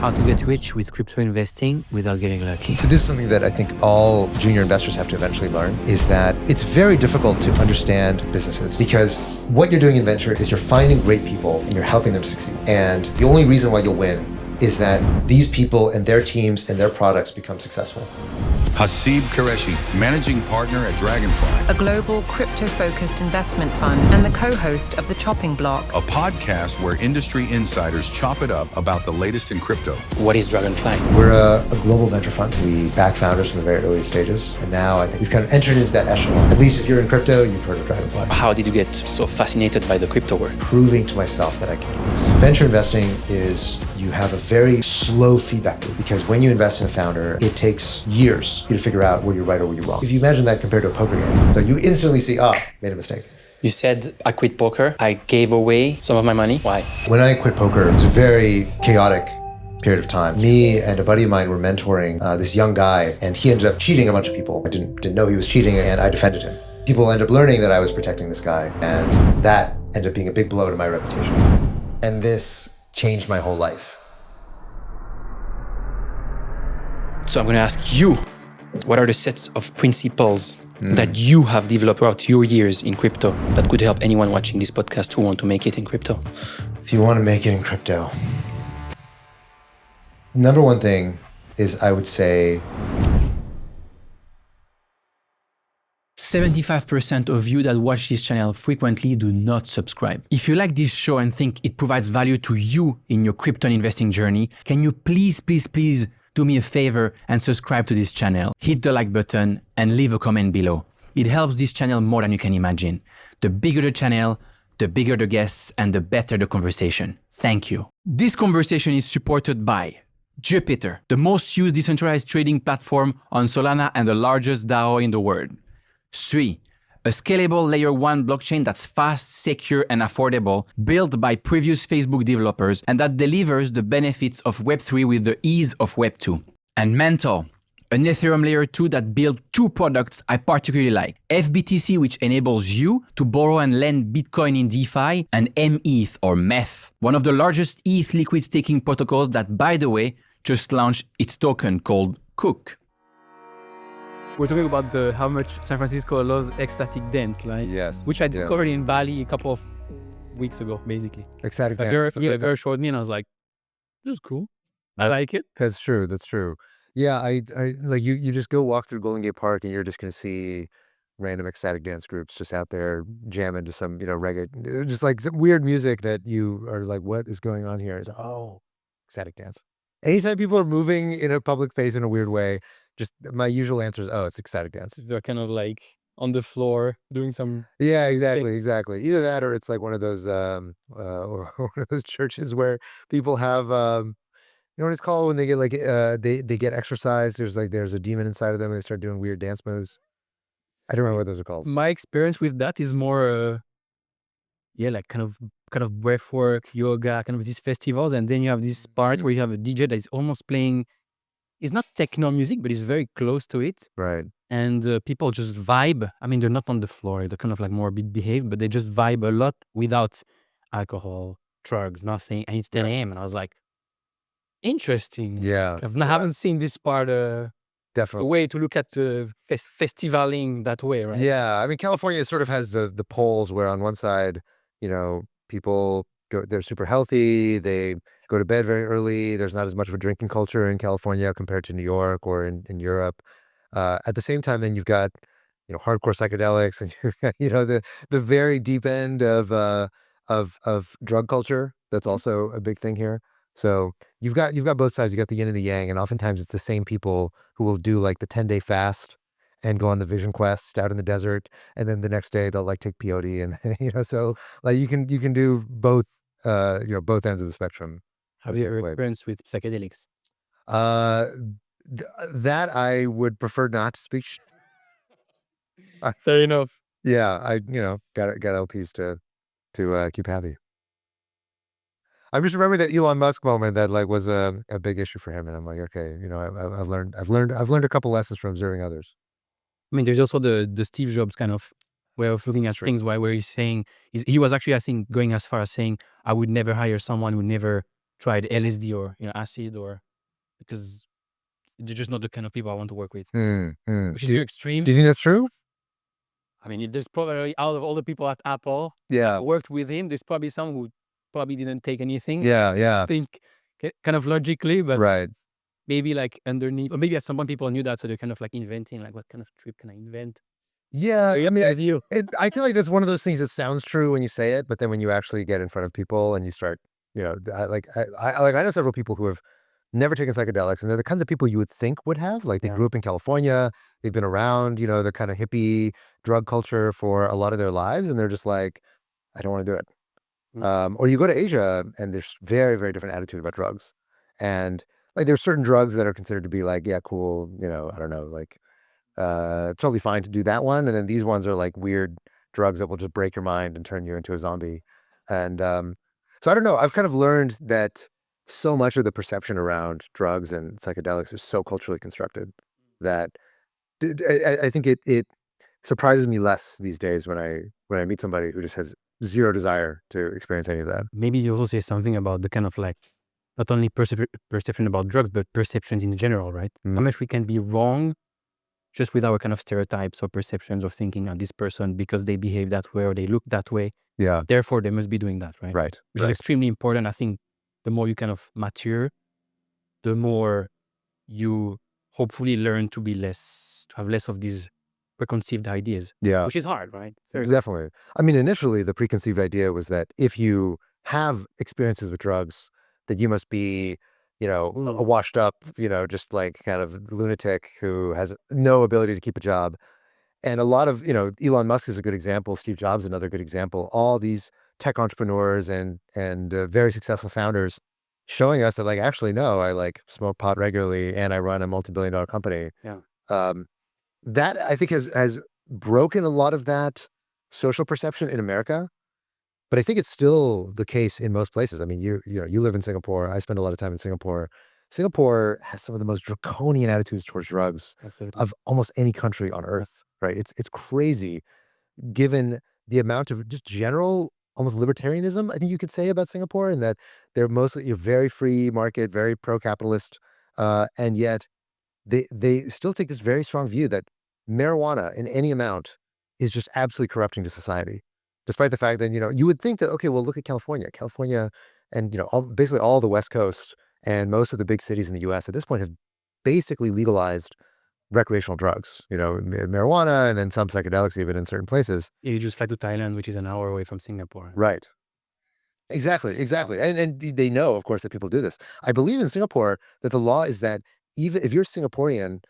how to get rich with crypto investing without getting lucky. This is something that I think all junior investors have to eventually learn, is that it's very difficult to understand businesses, because what you're doing in venture is you're finding great people and you're helping them succeed. And the only reason why you'll win is that these people and their teams and their products become successful. Haseeb Qureshi, managing partner at Dragonfly, a global crypto-focused investment fund and the co-host of The Chopping Block, a podcast where industry insiders chop it up about the latest in crypto. What is Dragonfly? We're a global venture fund. We back founders from the very early stages. And now I think we've kind of entered into that echelon. At least if you're in crypto, you've heard of Dragonfly. How did you get so fascinated by the crypto world? Proving to myself that I can do this. Venture investing is, you have a very slow feedback loop, because when you invest in a founder, it takes years for you to figure out where you're right or where you're wrong. If you imagine that compared to a poker game, so you instantly see, made a mistake. You said, I quit poker. I gave away some of my money. Why? When I quit poker, it was a very chaotic period of time. Me and a buddy of mine were mentoring this young guy, and he ended up cheating a bunch of people. I didn't know he was cheating, and I defended him. People ended up learning that I was protecting this guy, and that ended up being a big blow to my reputation. And this changed my whole life. So I'm going to ask you, what are the sets of principles that you have developed throughout your years in crypto that could help anyone watching this podcast who want to make it in crypto? If you want to make it in crypto, number one thing is, I would say, 75% of you that watch this channel frequently do not subscribe. If you like this show and think it provides value to you in your crypto investing journey, can you please do me a favor and subscribe to this channel? Hit the like button and leave a comment below. It helps this channel more than you can imagine. The bigger the channel, the bigger the guests, and the better the conversation. Thank you. This conversation is supported by Jupiter, the most used decentralized trading platform on Solana and the largest DAO in the world. 3. A scalable layer 1 blockchain that's fast, secure, and affordable, built by previous Facebook developers, and that delivers the benefits of Web3 with the ease of Web2. And Mental, an Ethereum layer 2 that built 2 products I particularly like. FBTC, which enables you to borrow and lend Bitcoin in DeFi, and METH or METH, one of the largest ETH liquid staking protocols that, by the way, just launched its token called Cook. We're talking about how much San Francisco loves ecstatic dance, like, yes, which I discovered in Bali a couple of weeks ago, basically. Ecstatic dance. A girl showed me, and I was like, "This is cool. I like it." That's true. That's true. Yeah, I like you just go walk through Golden Gate Park, and you're just gonna see random ecstatic dance groups just out there jamming to some reggae, just like some weird music that you are like, "What is going on here?" It's ecstatic dance. Anytime people are moving in a public space in a weird way, just my usual answer is, it's ecstatic dance. They're kind of like on the floor doing some. Yeah, exactly. Either that, or it's like one of those or one of those churches where people have you know what it's called when they get like they get exercised. There's a demon inside of them and they start doing weird dance moves. I don't remember what those are called. My experience with that is more like kind of breath work, yoga, kind of these festivals, and then you have this part where you have a DJ that is almost playing. It's not techno music, but it's very close to it. Right. And people just vibe. I mean, they're not on the floor. They're kind of like more behaved, but they just vibe a lot without alcohol, drugs, nothing. And it's 10 a.m. And I was like, interesting. Yeah. I haven't seen this part. Definitely. A way to look at festivaling that way, right? Yeah. I mean, California sort of has the poles where on one side, people they're super healthy. They go to bed very early. There's not as much of a drinking culture in California compared to New York or in Europe. At the same time, then you've got, hardcore psychedelics, and you've got, the very deep end of drug culture. That's also a big thing here. So you've got both sides. You got the yin and the yang, and oftentimes it's the same people who will do like the 10-day fast and go on the vision quest out in the desert, and then the next day they'll like take peyote, and so like you can do both both ends of the spectrum. Have you ever experienced with psychedelics? That I would prefer not to speak. Fair enough. Yeah, I got LPs to keep happy. I'm just remembering that Elon Musk moment that like was a big issue for him, and I'm like, okay, I've learned a couple lessons from observing others. I mean, there's also the Steve Jobs kind of way of looking at things, where he's saying he was actually, I think, going as far as saying, I would never hire someone who never tried LSD or acid, or because they're just not the kind of people I want to work with, which is Do very extreme. you think that's true? I mean, there's probably, out of all the people at Apple Yeah. who worked with him, there's probably some who probably didn't take anything. Yeah. Think kind of logically, but Right. maybe like underneath, or maybe at some point people knew that, so they're kind of like inventing, like, what kind of trip can I invent? Yeah. I mean, With you. I feel like that's one of those things that sounds true when you say it, but then when you actually get in front of people and you start, I know several people who have never taken psychedelics, and they're the kinds of people you would think would have. Like, they grew up in California, they've been around, the kind of hippie drug culture for a lot of their lives, and they're just like, I don't want to do it. Or you go to Asia, and there's very, very different attitude about drugs, and like there's certain drugs that are considered to be like, yeah, cool, I don't know, like totally fine to do that one, and then these ones are like weird drugs that will just break your mind and turn you into a zombie. And so I don't know, I've kind of learned that so much of the perception around drugs and psychedelics is so culturally constructed that I think it surprises me less these days when I meet somebody who just has zero desire to experience any of that. Maybe you also say something about the kind of like, not only perception about drugs, but perceptions in general, right? How much we can be wrong just with our kind of stereotypes or perceptions of thinking on this person because they behave that way or they look that way. Yeah. Therefore, they must be doing that, right? Right. Which is extremely important. I think the more you kind of mature, the more you hopefully learn to have less of these preconceived ideas. Yeah. Which is hard, right? Definitely. I mean, initially, the preconceived idea was that if you have experiences with drugs, that you must be, a washed up, just like kind of lunatic who has no ability to keep a job. And a lot of, Elon Musk is a good example. Steve Jobs, another good example. All these tech entrepreneurs and very successful founders showing us that, like, actually, no, I like smoke pot regularly and I run a multi-billion-dollar company. Yeah. That I think has broken a lot of that social perception in America. But I think it's still the case in most places. I mean, you live in Singapore. I spend a lot of time in Singapore. Singapore has some of the most draconian attitudes towards drugs of almost any country on earth, right? It's crazy given the amount of just general, almost libertarianism, I think you could say, about Singapore, and that they're mostly very free market, very pro-capitalist, and yet they still take this very strong view that marijuana in any amount is just absolutely corrupting to society. Despite the fact that, you would think that, okay, well, look at California and, basically all the West Coast and most of the big cities in the US at this point have basically legalized recreational drugs, marijuana and then some psychedelics even in certain places. Yeah, you just fly to Thailand, which is an hour away from Singapore. Right. Exactly. And they know, of course, that people do this. I believe in Singapore that the law is that even if you're Singaporean,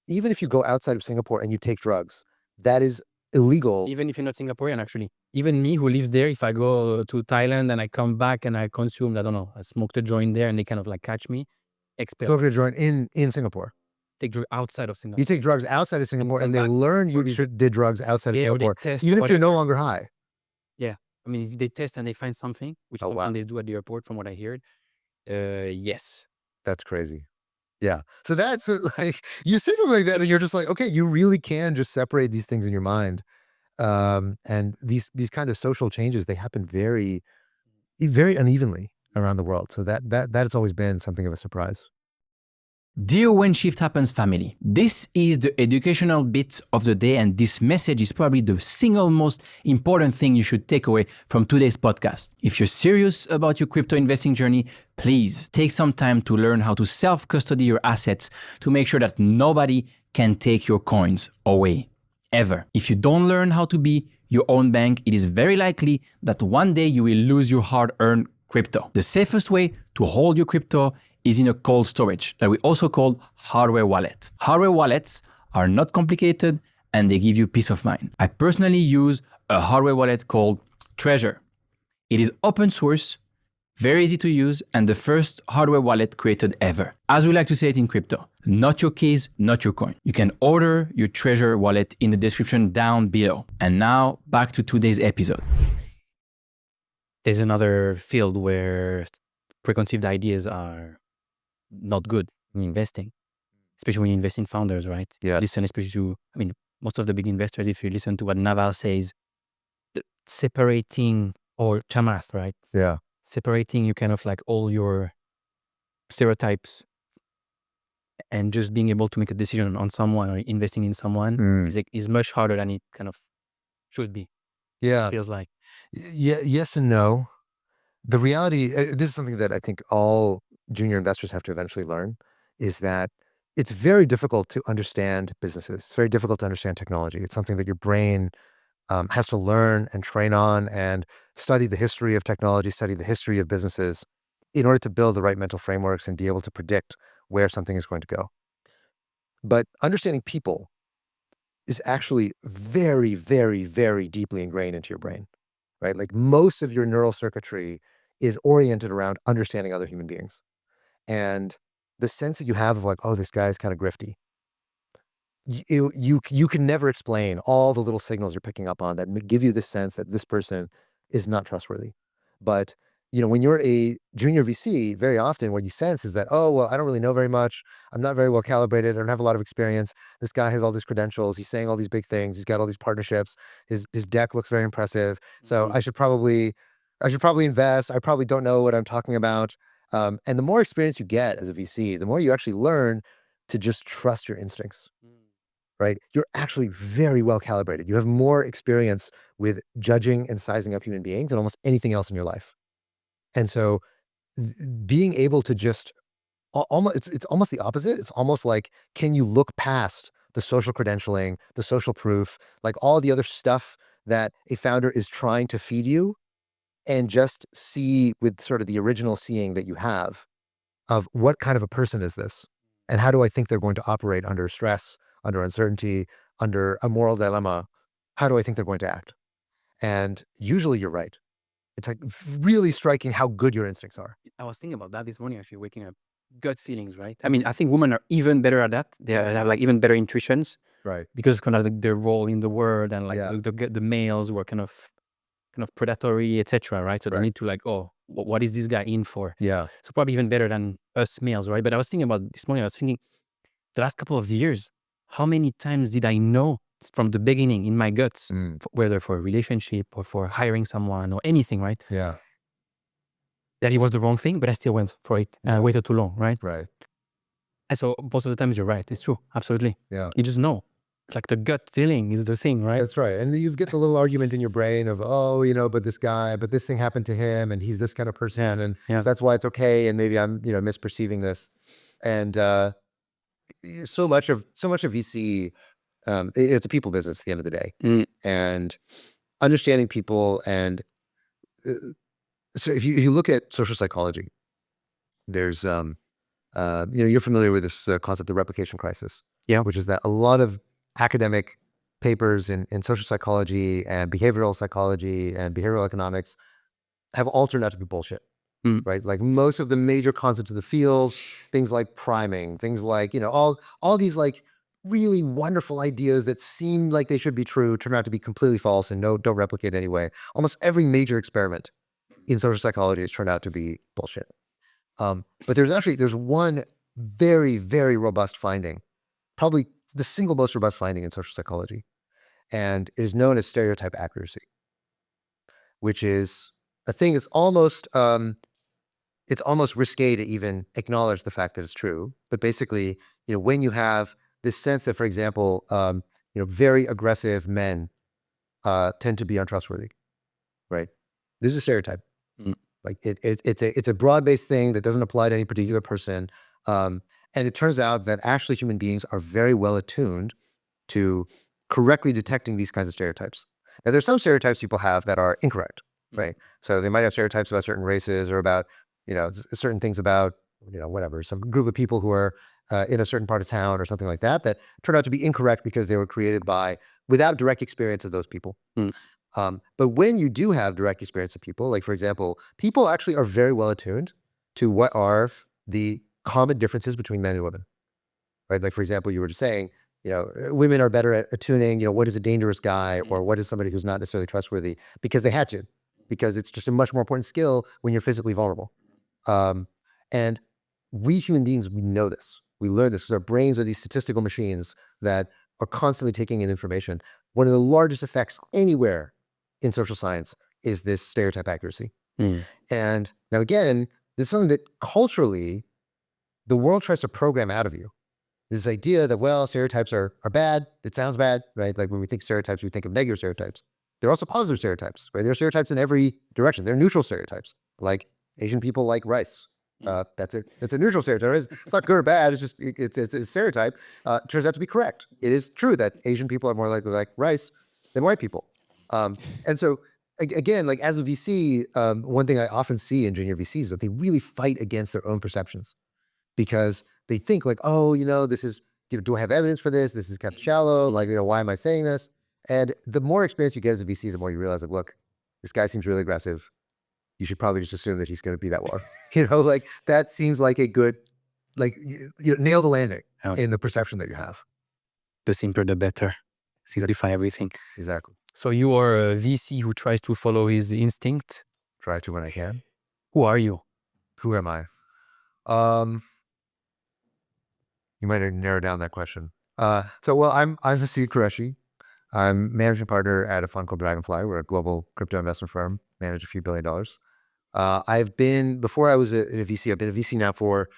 even if you go outside of Singapore and you take drugs, that is illegal. Even if you're not Singaporean, actually. Even me who lives there, if I go to Thailand and I come back and I consume, I don't know, I smoked a joint there and they kind of like catch me, expelled. Smoked a joint in Singapore. Take drugs outside of Singapore. You take drugs outside of Singapore and they learn you did drugs outside of Singapore, even if you're no longer high. Yeah. I mean, if they test and they find something, which often they do at the airport from what I heard, yes. That's crazy. Yeah. So that's like, you say something like that and you're just like, okay, you really can just separate these things in your mind. And these kind of social changes, they happen very, very unevenly around the world. So that has always been something of a surprise. Dear When Shift Happens family, this is the educational bit of the day, and this message is probably the single most important thing you should take away from today's podcast. If you're serious about your crypto investing journey, please take some time to learn how to self-custody your assets to make sure that nobody can take your coins away, ever. If you don't learn how to be your own bank, it is very likely that one day you will lose your hard-earned crypto. The safest way to hold your crypto is in a cold storage that we also call hardware wallet. Hardware wallets are not complicated and they give you peace of mind. I personally use a hardware wallet called Trezor. It is open source, very easy to use, and the first hardware wallet created ever. As we like to say it in crypto, not your keys, not your coin. You can order your Trezor wallet in the description down below. And now back to today's episode. There's another field where preconceived ideas are not good in investing, especially when you invest in founders, right? Yeah. Listen, especially to, I mean, most of the big investors, if you listen to what Naval says, separating or chamath, right? Yeah. separating you kind of like all your stereotypes and just being able to make a decision on someone or investing in someone is much harder than it kind of should be. Yeah. Feels like. Yes and no. The reality, this is something that I think all junior investors have to eventually learn, is that it's very difficult to understand businesses. It's very difficult to understand technology. It's something that your brain has to learn and train on and study the history of technology, study the history of businesses in order to build the right mental frameworks and be able to predict where something is going to go. But understanding people is actually very, very, very deeply ingrained into your brain, right? Like most of your neural circuitry is oriented around understanding other human beings. And the sense that you have of like, oh, this guy's kind of grifty. You can never explain all the little signals you're picking up on that give you this sense that this person is not trustworthy. But when you're a junior VC, very often what you sense is that, oh, well, I don't really know very much. I'm not very well calibrated. I don't have a lot of experience. This guy has all these credentials. He's saying all these big things. He's got all these partnerships. His deck looks very impressive. So I should probably invest. I probably don't know what I'm talking about. And the more experience you get as a VC, the more you actually learn to just trust your instincts. Right? You're actually very well calibrated. You have more experience with judging and sizing up human beings than almost anything else in your life. And so being able to just almost, it's almost the opposite. It's almost like, can you look past the social credentialing, the social proof, like all the other stuff that a founder is trying to feed you, and just see with sort of the original seeing that you have of what kind of a person is this? And how do I think they're going to operate under stress, under uncertainty, under a moral dilemma? How do I think they're going to act? And usually you're right. It's like really striking how good your instincts are. I was thinking about that this morning, actually, waking up. Gut feelings, right? I mean, I think women are even better at that. They have like even better intuitions. Right. Because kind of like their role in the world and like the males were kind of predatory, etc. Right? So they need to like, oh, what is this guy in for? Yeah. So probably even better than us males, right? But I was thinking about this morning, I was thinking the last couple of years, how many times did I know from the beginning in my guts, whether for a relationship or for hiring someone or anything, right? Yeah. That it was the wrong thing, but I still went for it and I waited too long, right? Right. And so most of the times you're right. It's true. Absolutely. Yeah. You just know. It's like the gut feeling is the thing, right? That's right. And you get the little argument in your brain of, oh, but this thing happened to him and he's this kind of person. And so that's why it's okay. And maybe I'm, misperceiving this. And so much of VC, it's a people business at the end of the day. And understanding people. And so if you look at social psychology, there's, you're familiar with this concept of replication crisis. Yeah. Which is that a lot of academic papers in social psychology and behavioral psychology and behavioral economics have all turned out to be bullshit, right? Like most of the major concepts of the field, things like priming, things like, all these like really wonderful ideas that seem like they should be true, turn out to be completely false and don't replicate anyway. Almost every major experiment in social psychology has turned out to be bullshit. But there's one very, very robust finding, probably the single most robust finding in social psychology, and is known as stereotype accuracy, which is a thing that's almost risque to even acknowledge the fact that it's true. But basically, when you have this sense that, for example, very aggressive men tend to be untrustworthy, right? This is a stereotype. Like it's a broad-based thing that doesn't apply to any particular person. And it turns out that actually human beings are very well attuned to correctly detecting these kinds of stereotypes. Now, there's some stereotypes people have that are incorrect, right? So they might have stereotypes about certain races or about, certain things about, whatever, some group of people who are in a certain part of town or something like that, that turn out to be incorrect because they were created without direct experience of those people. But when you do have direct experience of people, like for example, people actually are very well attuned to what are the common differences between men and women, right? Like for example, you were just saying, women are better at attuning, what is a dangerous guy or what is somebody who's not necessarily trustworthy because they had to, because it's just a much more important skill when you're physically vulnerable. And we human beings, we know this. We learn this because our brains are these statistical machines that are constantly taking in information. One of the largest effects anywhere in social science is this stereotype accuracy. And now again, this is something that culturally, the world tries to program out of you. This idea that, well, stereotypes are bad. It sounds bad, right? Like when we think stereotypes, we think of negative stereotypes. There are also positive stereotypes, right? There are stereotypes in every direction. There are neutral stereotypes, like Asian people like rice. That's a neutral stereotype. It's not good or bad. It's just it's a stereotype. Turns out to be correct. It is true that Asian people are more likely to like rice than white people. And so again, like as a VC, one thing I often see in junior VCs is that they really fight against their own perceptions, because they think like, oh, this is, do I have evidence for this? This is kept shallow. Like, why am I saying this? And the more experience you get as a VC, the more you realize, like, look, this guy seems really aggressive. You should probably just assume that he's going to be that way. Like that seems like a good, like, nail the landing in the perception that you have. The simpler, the better. Simplify everything. Exactly. So you are a VC who tries to follow his instinct. Try to when I can. Who are you? Who am I? You might narrow down that question. I'm Haseeb Qureshi. I'm managing partner at a fund called Dragonfly. We're a global crypto investment firm, manage a few $1 billion. Before I was a VC, I've been a VC now for,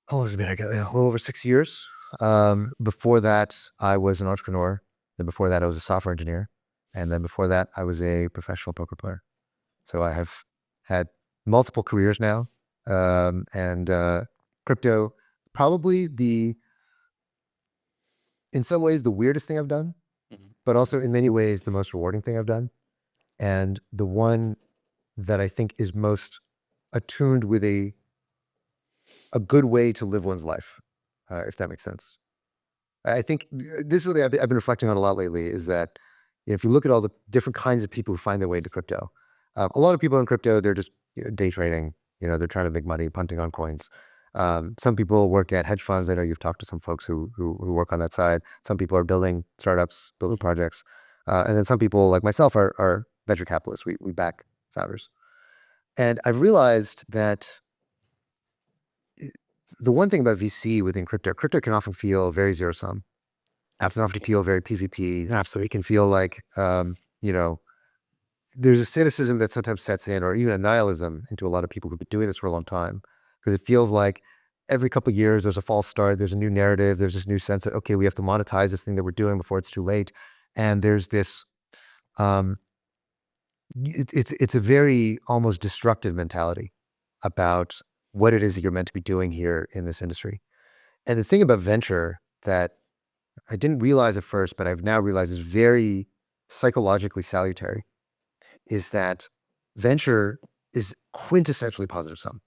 how long has it been? I guess a little over 6 years. Before that, I was an entrepreneur. Then before that, I was a software engineer. And then before that, I was a professional poker player. So I have had multiple careers now. Crypto, probably in some ways, the weirdest thing I've done, but also in many ways, the most rewarding thing I've done. And the one that I think is most attuned with a good way to live one's life, if that makes sense. I think this is something I've been reflecting on a lot lately, is that if you look at all the different kinds of people who find their way into crypto, a lot of people in crypto, they're just day trading, they're trying to make money, punting on coins. Some people work at hedge funds. I know you've talked to some folks who work on that side. Some people are building startups, building projects. And then some people like myself are venture capitalists. We back founders. And I've realized that the one thing about VC within crypto can often feel very zero sum. It can often feel very PvP. Absolutely. It can feel like, there's a cynicism that sometimes sets in, or even a nihilism into a lot of people who've been doing this for a long time. Because it feels like every couple of years there's a false start, there's a new narrative, there's this new sense that, okay, we have to monetize this thing that we're doing before it's too late. And there's this, it's a very almost destructive mentality about what it is that you're meant to be doing here in this industry. And the thing about venture that I didn't realize at first, but I've now realized is very psychologically salutary, is that venture is quintessentially positive sum.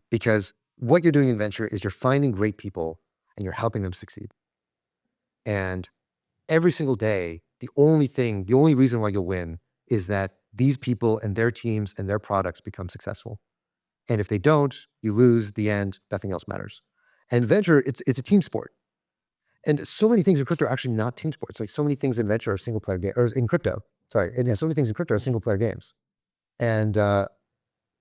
Because what you're doing in venture is you're finding great people and you're helping them succeed. And every single day, the only reason why you'll win is that these people and their teams and their products become successful. And if they don't, you lose. The end, nothing else matters. And venture, it's a team sport. And so many things in crypto are actually not team sports. Like so many things in venture are single player games, or in crypto. Sorry, and so many things in crypto are single player games. And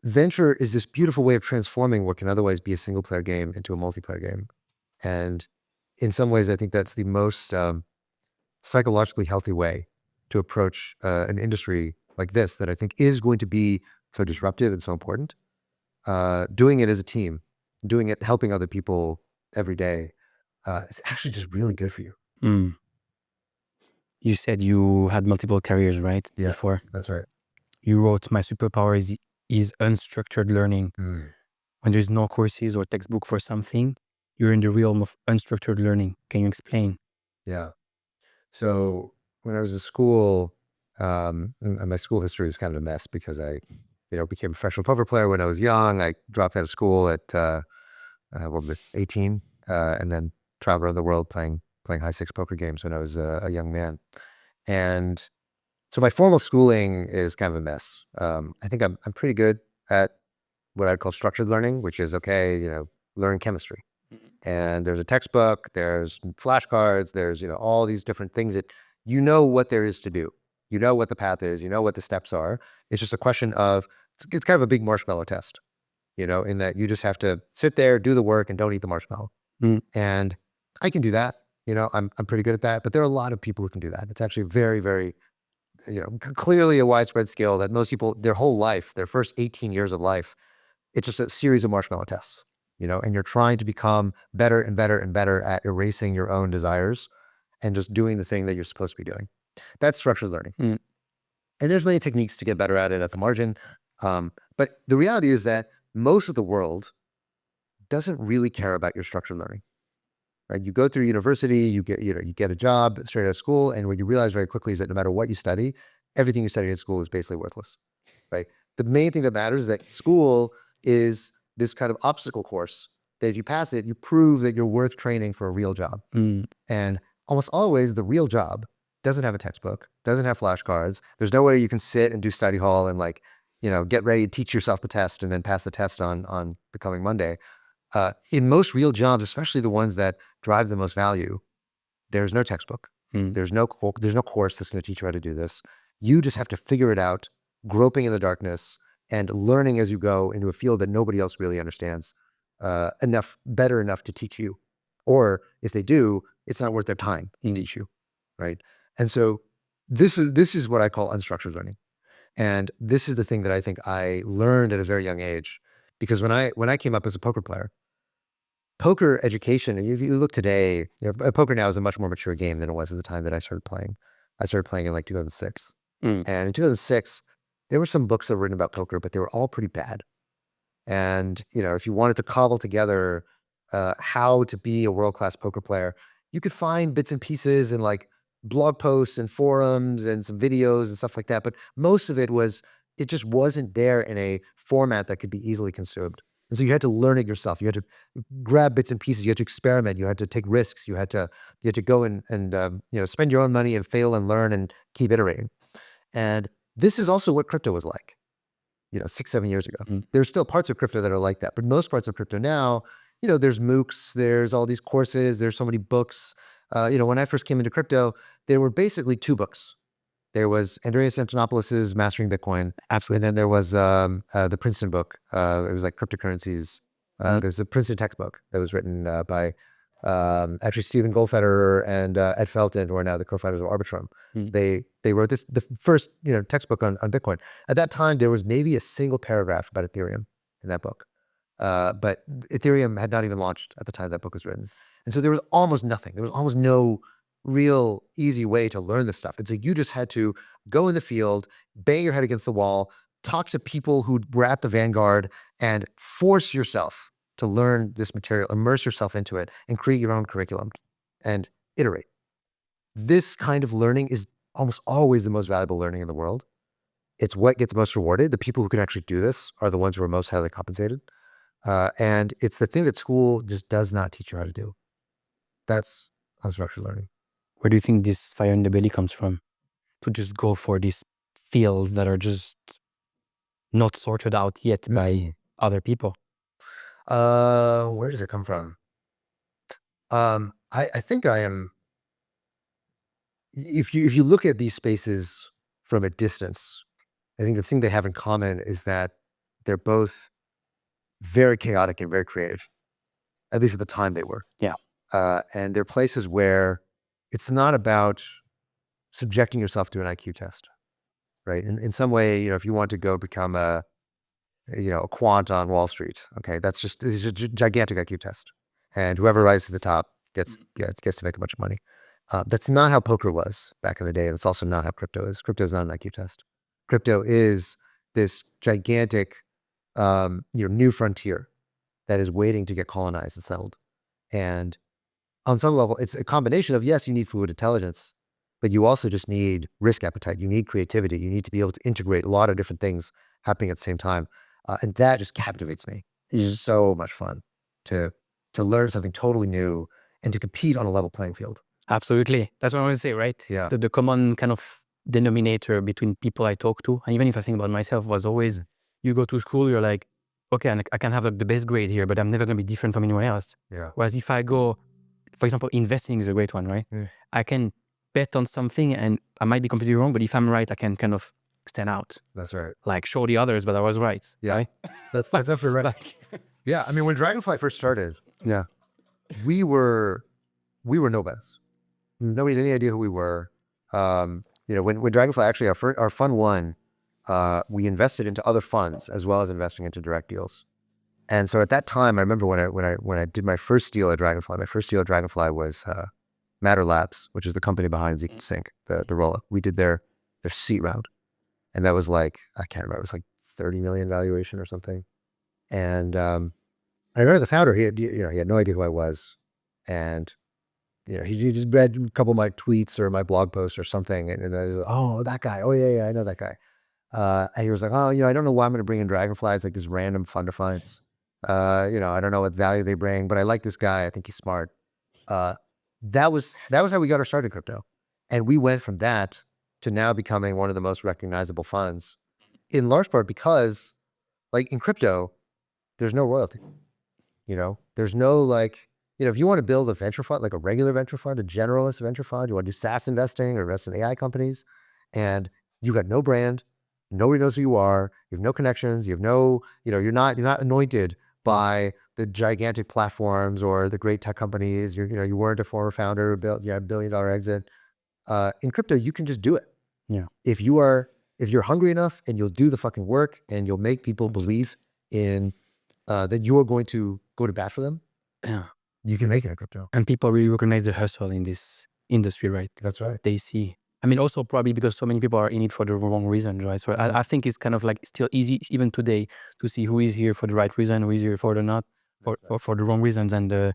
venture is this beautiful way of transforming what can otherwise be a single player game into a multiplayer game. And in some ways, I think that's the most psychologically healthy way to approach an industry like this that I think is going to be so disruptive and so important. Doing it as a team, doing it, helping other people every day, is actually just really good for you. You said you had multiple careers, right? Yeah, before. That's right. You wrote, "My superpower is unstructured learning." When there's no courses or textbook for something, you're in the realm of unstructured learning. Can you explain? Yeah. So when I was in school, and my school history is kind of a mess because I, became a professional poker player when I was young. I dropped out of school at 18, and then traveled around the world playing high stakes poker games when I was a young man. And so my formal schooling is kind of a mess. I think I'm pretty good at what I'd call structured learning, which is learn chemistry. And there's a textbook, there's flashcards, there's all these different things that what there is to do. You know what the path is, what the steps are. It's just a question of, it's kind of a big marshmallow test, in that you just have to sit there, do the work, and don't eat the marshmallow. And I can do that. I'm pretty good at that, but there are a lot of people who can do that. It's actually very, very clearly a widespread skill that most people, their whole life, their first 18 years of life, it's just a series of marshmallow tests, and you're trying to become better and better and better at erasing your own desires and just doing the thing that you're supposed to be doing. That's structured learning. Mm. And there's many techniques to get better at it at the margin. But the reality is that most of the world doesn't really care about your structured learning. Right? You go through university, you get a job straight out of school, and what you realize very quickly is that no matter what you study, everything you study at school is basically worthless. Right? The main thing that matters is that school is this kind of obstacle course that if you pass it, you prove that you're worth training for a real job. Mm. And almost always the real job doesn't have a textbook, doesn't have flashcards. There's no way you can sit and do study hall and get ready to teach yourself the test and then pass the test on the coming Monday. In most real jobs, especially the ones that drive the most value, there's no textbook. Mm. There's no course that's going to teach you how to do this. You just have to figure it out, groping in the darkness and learning as you go into a field that nobody else really understands better enough to teach you. Or if they do, it's not worth their time to teach you, right? And so this is what I call unstructured learning. And this is the thing that I think I learned at a very young age. Because when I came up as a poker player, poker education, if you look today, poker now is a much more mature game than it was at the time that I started playing. I started playing in 2006. Mm. And in 2006, there were some books that were written about poker, but they were all pretty bad. And, if you wanted to cobble together how to be a world-class poker player, you could find bits and pieces in blog posts and forums and some videos and stuff like that. But most of it just wasn't there in a format that could be easily consumed. And so you had to learn it yourself. You had to grab bits and pieces. You had to experiment. You had to take risks. You had to go and spend your own money and fail and learn and keep iterating. And this is also what crypto was like, 6-7 years ago. Mm. There's still parts of crypto that are like that, but most parts of crypto now, there's MOOCs, there's all these courses, there's so many books. When I first came into crypto, there were basically 2 books. There was Andreas Antonopoulos' Mastering Bitcoin. Absolutely. And then there was the Princeton book. It was cryptocurrencies. There's a Princeton textbook that was written by actually Stephen Goldfeder and Ed Felton, who are now the co-founders of Arbitrum. Mm. They wrote the first textbook on Bitcoin. At that time, there was maybe a single paragraph about Ethereum in that book. But Ethereum had not even launched at the time that book was written. And so there was almost nothing. There was almost no real easy way to learn this stuff. And so you just had to go in the field, bang your head against the wall, talk to people who were at the vanguard, and force yourself to learn this material, immerse yourself into it, and create your own curriculum and iterate. This kind of learning is almost always the most valuable learning in the world. It's what gets most rewarded. The people who can actually do this are the ones who are most highly compensated. And it's the thing that school just does not teach you how to do. That's unstructured learning. Where do you think this fire in the belly comes from? To just go for these fields that are just not sorted out yet by other people? Where does it come from? I think I am. If you look at these spaces from a distance, I think the thing they have in common is that they're both very chaotic and very creative. At least at the time they were. Yeah. And they're places where it's not about subjecting yourself to an IQ test, right? In some way, if you want to go become a quant on Wall Street, okay, it's a gigantic IQ test, and whoever rises to the top gets to make a bunch of money. That's not how poker was back in the day. That's also not how crypto is. Crypto is not an IQ test. Crypto is this gigantic, new frontier that is waiting to get colonized and settled. And on some level, it's a combination of, yes, you need fluid intelligence, but you also just need risk appetite. You need creativity. You need to be able to integrate a lot of different things happening at the same time. And that just captivates me. It's so much fun to learn something totally new and to compete on a level playing field. Absolutely. That's what I want to say, right? Yeah. The common kind of denominator between people I talk to, and even if I think about myself, was always, you go to school, you're like, okay, I can have the best grade here, but I'm never going to be different from anyone else. Yeah. Whereas if I go, for example, investing is a great one, right? I can bet on something and I might be completely wrong, but if I'm right, I can kind of stand out. That's right. Like show the others, but I was right. Yeah. Right? That's definitely right. Yeah. I mean, when Dragonfly first started, we were nobody's. Nobody had any idea who we were. when Dragonfly, actually our fund one, we invested into other funds as well as investing into direct deals. And so at that time, I remember when I did my first deal at Dragonfly, was Matter Labs, which is the company behind Zeke and Sync, the roll-up. We did their seed round. And that was like, I can't remember, it was like 30 million valuation or something. And I remember the founder, he had no idea who I was. And he just read a couple of my tweets or my blog posts or something. And I was like, oh, that guy. Oh, yeah, I know that guy. And he was like, oh, I don't know why I'm going to bring in Dragonfly. It's like this random fund of funds. I don't know what value they bring, but I like this guy. I think he's smart. That was how we got our start in crypto. And we went from that to now becoming one of the most recognizable funds, in large part because, like, in crypto, there's no royalty. There's no, like, if you want to build a venture fund, like a regular venture fund, a generalist venture fund, you want to do SaaS investing or invest in AI companies, and you got no brand, nobody knows who you are, you have no connections, you have no, you're not anointed by the gigantic platforms or the great tech companies. You weren't a former founder who built $1 billion exit. In crypto, you can just do it. Yeah. If you're hungry enough and you'll do the fucking work and you'll make people believe in that you're going to go to bat for them, Yeah. you can make it in crypto. And people really recognize the hustle in this industry, right? That's right. They see. I mean, also probably because so many people are in it for the wrong reasons, right? So I think it's kind of like still easy, even today, to see who is here for the right reason, who is here for the not, for the wrong reasons, and who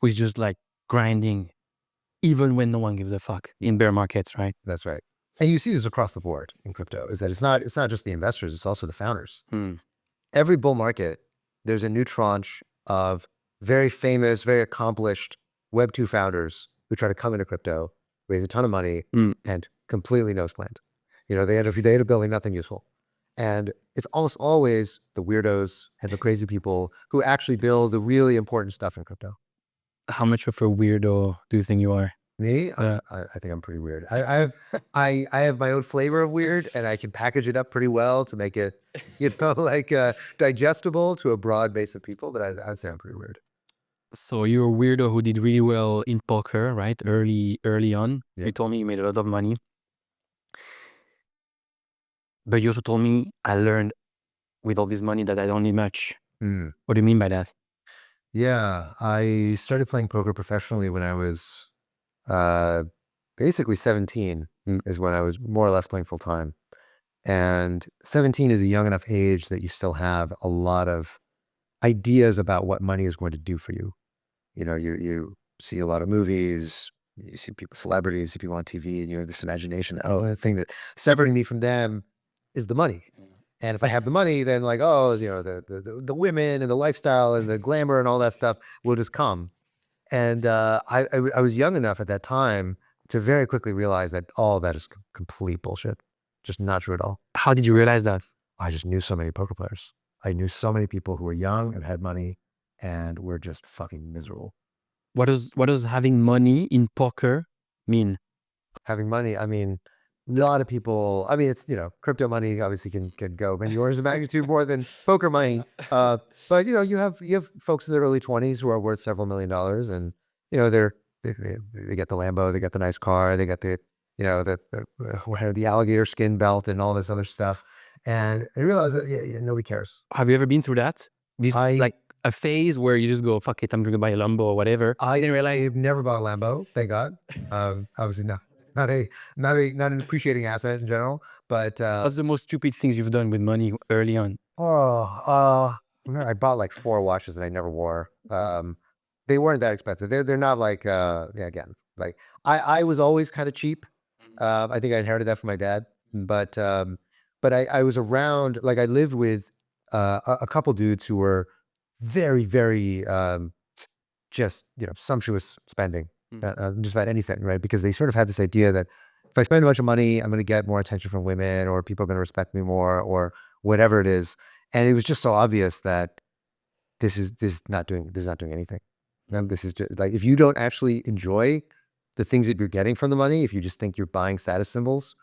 is just like grinding, even when no one gives a fuck in bear markets, right? That's right. And you see this across the board in crypto, is that it's not just the investors, it's also the founders. Every bull market, there's a new tranche of very famous, very accomplished Web2 founders who try to come into crypto, raise a ton of money, and completely nose plant. They end up building nothing useful. And it's almost always the weirdos and the crazy people who actually build the really important stuff in crypto. How much of a weirdo do you think you are? Me? I think I'm pretty weird. I have my own flavor of weird, and I can package it up pretty well to make it, digestible to a broad base of people. But I'd say I'm pretty weird. So you're a weirdo who did really well in poker, right? Early on. Yeah. You told me you made a lot of money. But you also told me I learned with all this money that I don't need much. What do you mean by that? Yeah, I started playing poker professionally when I was basically 17 is when I was more or less playing full time. And 17 is a young enough age that you still have a lot of ideas about what money is going to do for you. You see a lot of movies, you see celebrities, you see people on TV, and you have this imagination that, the thing that separating me from them is the money. And if I have the money, then the women and the lifestyle and the glamour and all that stuff will just come. And I was young enough at that time to very quickly realize that all that is complete bullshit. Just not true at all. How did you realize that? I just knew so many poker players. I knew so many people who were young and had money and were just fucking miserable. What does having money in poker mean? Having money, I mean, a lot of people, I mean, it's, crypto money obviously can go many orders of magnitude more than poker money. But you have folks in their early 20s who are worth several $1 million, and they get the Lambo, they get the nice car, they get the alligator skin belt and all this other stuff. And I realized that nobody cares. Have you ever been through that? Like a phase where you just go, fuck it, I'm going to buy a Lambo or whatever. I didn't realize. I've never bought a Lambo, thank God. Obviously not an appreciating asset in general, but what's the most stupid things you've done with money early on? I bought like 4 watches that I never wore. They weren't that expensive. They're not like again, like I was always kind of cheap. I think I inherited that from my dad, but I was around, like I lived with a couple dudes who were very, very just sumptuous spending. Just about anything, right? Because they sort of had this idea that if I spend a bunch of money, I'm going to get more attention from women, or people are going to respect me more, or whatever it is. And it was just so obvious that this is not doing anything. This is just like, if you don't actually enjoy the things that you're getting from the money, if you just think you're buying status symbols,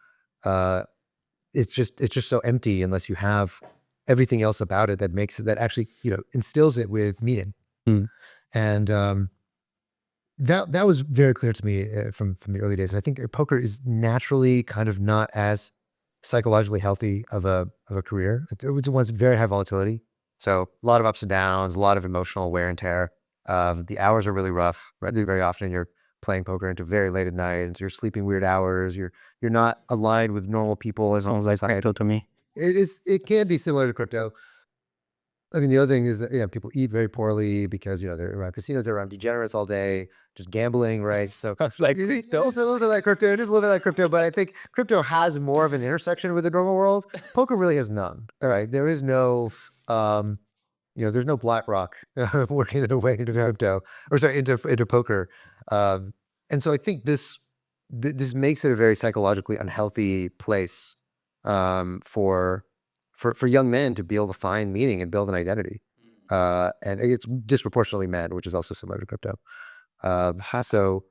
it's just so empty unless you have everything else about it that actually instills it with meaning. And that was very clear to me from the early days. And I think poker is naturally kind of not as psychologically healthy of a career. It was very high volatility, so a lot of ups and downs, a lot of emotional wear and tear. The hours are really rough. Right? Very often you're playing poker into very late at night, and so you're sleeping weird hours. You're not aligned with normal people. As Sounds like crypto to me. it can be similar to crypto. I mean, the other thing is that people eat very poorly because they're around casinos, they're around degenerates all day, just gambling, right? So Sounds like it's also a little bit like crypto, it is a little bit like crypto, but I think crypto has more of an intersection with the normal world. Poker really has none. All right, there is no, there's no BlackRock working their way into crypto, or sorry, into poker, and so I think this makes it a very psychologically unhealthy place for young men to be able to find meaning and build an identity. And it's disproportionately men, which is also similar to crypto. So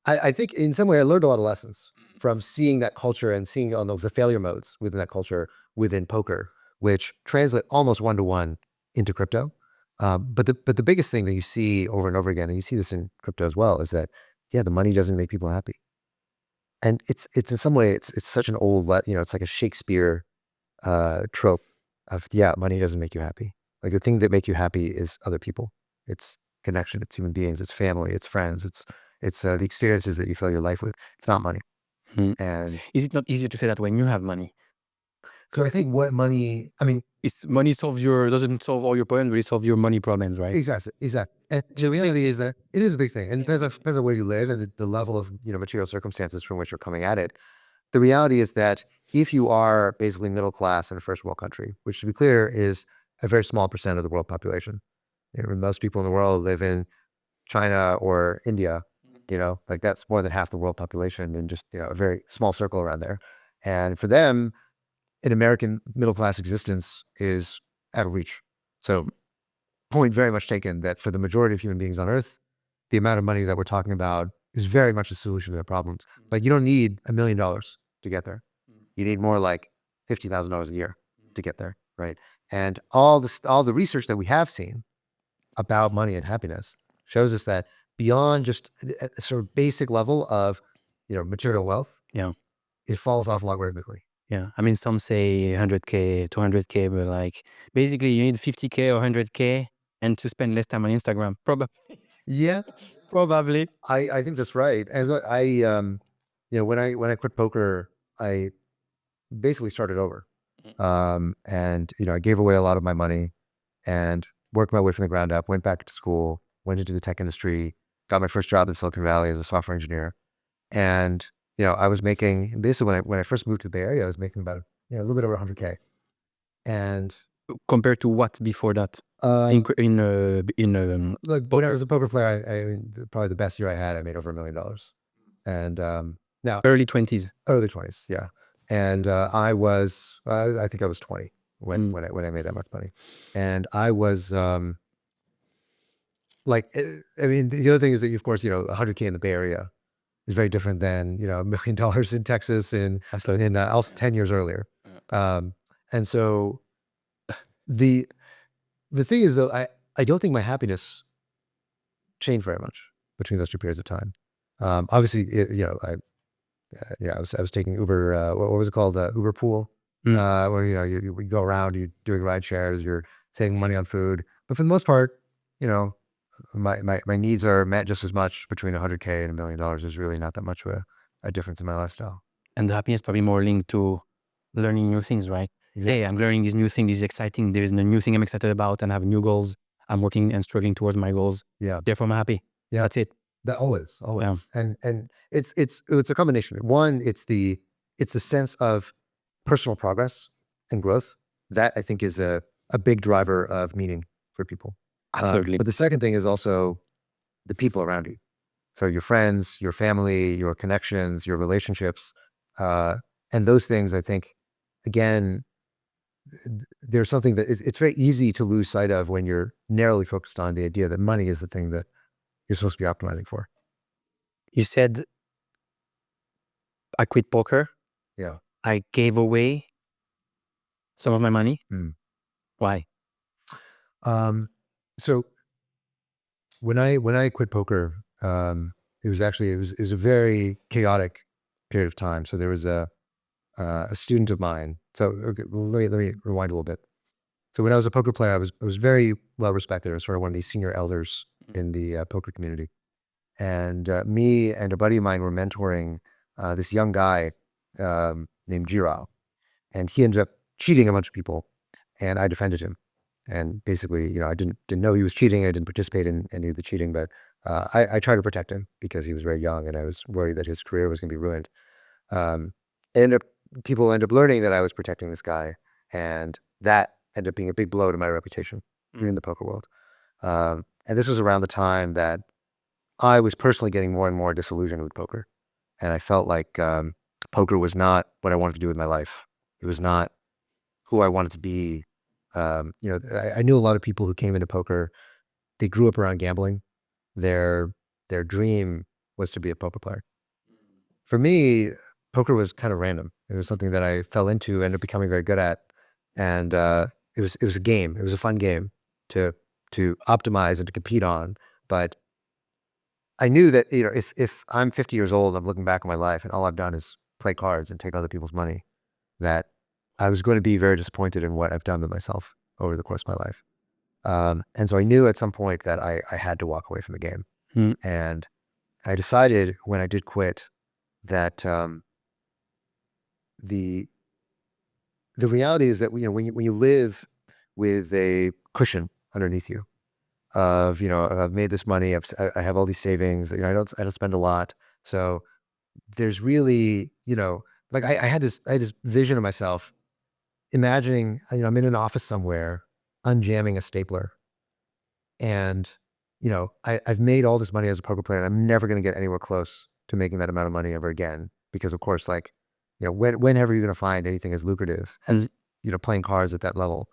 I think in some way I learned a lot of lessons from seeing that culture and seeing all the failure modes within that culture within poker, which translate almost one-to-one into crypto. But the biggest thing that you see over and over again, and you see this in crypto as well, is that, the money doesn't make people happy. And it's in some way, it's such an old, it's like a Shakespeare trope of, money doesn't make you happy. Like the thing that make you happy is other people. It's connection, it's human beings, it's family, it's friends, it's the experiences that you fill your life with. It's not money. And Is it not easier to say that when you have money? so I think what money, I mean, It's money doesn't solve all your problems, but it solves your money problems, right? exactly. And the reality is that it is a big thing. And depends on where you live and the level of, material circumstances from which you're coming at it. The reality is that if you are basically middle class in a first world country, which to be clear is a very small % of the world population. Most people in the world live in China or India, like that's more than half the world population in just a very small circle around there. And for them, an American middle class existence is out of reach. So point very much taken that for the majority of human beings on Earth, the amount of money that we're talking about is very much a solution to their problems. Like you don't need $1 million to get there. You need more like $50,000 a year to get there, right? And all the research that we have seen about money and happiness shows us that beyond just a sort of basic level of, material wealth, it falls off logarithmically. Yeah. I mean, some say 100K, 200K, but like basically you need 50K or 100K and to spend less time on Instagram. Probably. Yeah, Probably. I think that's right. As when I quit poker, I basically started over. And I gave away a lot of my money and worked my way from the ground up, went back to school, went into the tech industry, got my first job in Silicon Valley as a software engineer. And, I was making, basically when I first moved to the Bay Area, I was making about, a little bit over 100K. And Compared to what before that? like when I was a poker player, I probably the best year I had, I made over $1 million. And now Early 20s. early 20s, yeah. And I think I was 20 when I made that much money. And I was the other thing is that, of course, 100K in the Bay Area is very different than, $1 million in Texas in also 10 years earlier. And so the thing is, though, I don't think my happiness changed very much between those two periods of time. Obviously, I was taking Uber. What was it called? Uber Pool, where you go around, you're doing ride shares, you're saving money on food. But for the most part, my needs are met just as much between 100K and $1 million. There's really not that much of a difference in my lifestyle. And the happiness probably more linked to learning new things, right? Hey, I'm learning this new thing. This is exciting. There is a new thing I'm excited about and I have new goals. I'm working and struggling towards my goals. Yeah. Therefore, I'm happy. Yeah. That's it. That always. Yeah. And it's a combination. One, it's the sense of personal progress and growth. That I think is a big driver of meaning for people. Absolutely. But the second thing is also the people around you. So your friends, your family, your connections, your relationships, and those things, I think, again, there's something that it's very easy to lose sight of when you're narrowly focused on the idea that money is the thing that you're supposed to be optimizing for. You said I quit poker. Yeah. I gave away some of my money. Why? So when I quit poker, it was a very chaotic period of time. So there was a student of mine. So okay, let me rewind a little bit. So when I was a poker player, I was very well respected. I was sort of one of these senior elders in the poker community. And me and a buddy of mine were mentoring this young guy named Jirao. And he ended up cheating a bunch of people, and I defended him. And basically, I didn't know he was cheating. I didn't participate in any of the cheating, but I tried to protect him because he was very young, and I was worried that his career was going to be ruined. People end up learning that I was protecting this guy, and that ended up being a big blow to my reputation in the poker world. And this was around the time that I was personally getting more and more disillusioned with poker, and I felt like poker was not what I wanted to do with my life. It was not who I wanted to be. I knew a lot of people who came into poker. They grew up around gambling. Their dream was to be a poker player. For me, poker was kind of random. It was something that I fell into, ended up becoming very good at, and it was a game. It was a fun game to optimize and to compete on. But I knew that if I'm 50 years old, I'm looking back on my life, and all I've done is play cards and take other people's money, that I was going to be very disappointed in what I've done with myself over the course of my life. And so I knew at some point that I had to walk away from the game. And I decided when I did quit that the reality is that when you live with a cushion underneath you of I've made this money, I have all these savings, I don't spend a lot, so there's really like I had this vision of myself imagining I'm in an office somewhere unjamming a stapler, and I've made all this money as a poker player, and I'm never going to get anywhere close to making that amount of money ever again, because of course, like whenever you're going to find anything as lucrative as playing cards at that level,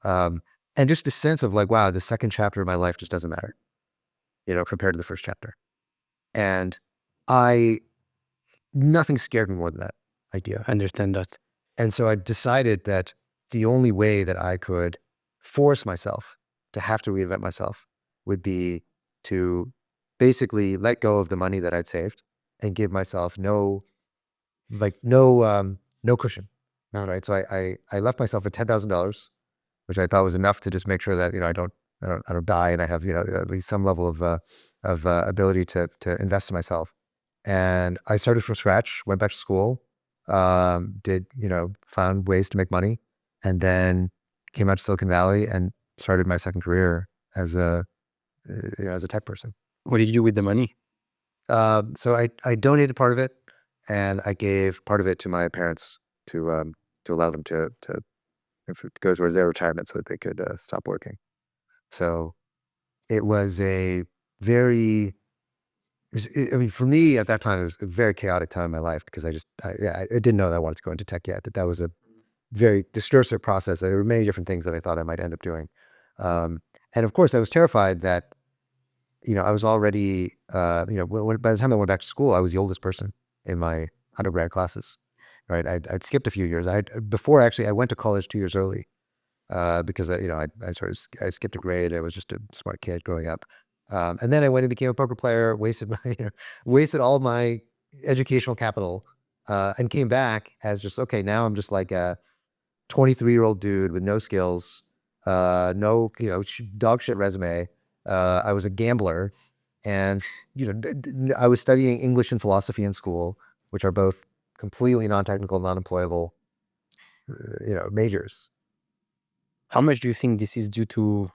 and just the sense of like, wow, the second chapter of my life just doesn't matter compared to the first chapter. And nothing scared me more than that idea. I understand that. And so I decided that the only way that I could force myself to have to reinvent myself would be to basically let go of the money that I'd saved and give myself no cushion. All right. So I left myself with $10,000, which I thought was enough to just make sure that I don't die, and I have at least some level of ability to invest in myself. And I started from scratch, went back to school, found ways to make money, and then came out to Silicon Valley and started my second career as a tech person. What did you do with the money? So I donated part of it, and I gave part of it to my parents to allow them to go towards their retirement so that they could stop working. So it was a very, for me at that time, it was a very chaotic time in my life, because I didn't know that I wanted to go into tech yet, that was a very discursive process. There were many different things that I thought I might end up doing. And of course I was terrified that, I was already, by the time I went back to school, I was the oldest person in my undergrad classes, right? I'd skipped a few years. I went to college 2 years early, because I skipped a grade. I was just a smart kid growing up. And then I went and became a poker player, wasted all my educational capital, and came back as just, okay, now I'm just like a 23-year-old dude with no skills, no, dog shit resume. I was a gambler, and, I was studying English and philosophy in school, which are both completely non-technical, non-employable, majors. How much do you think this is due to,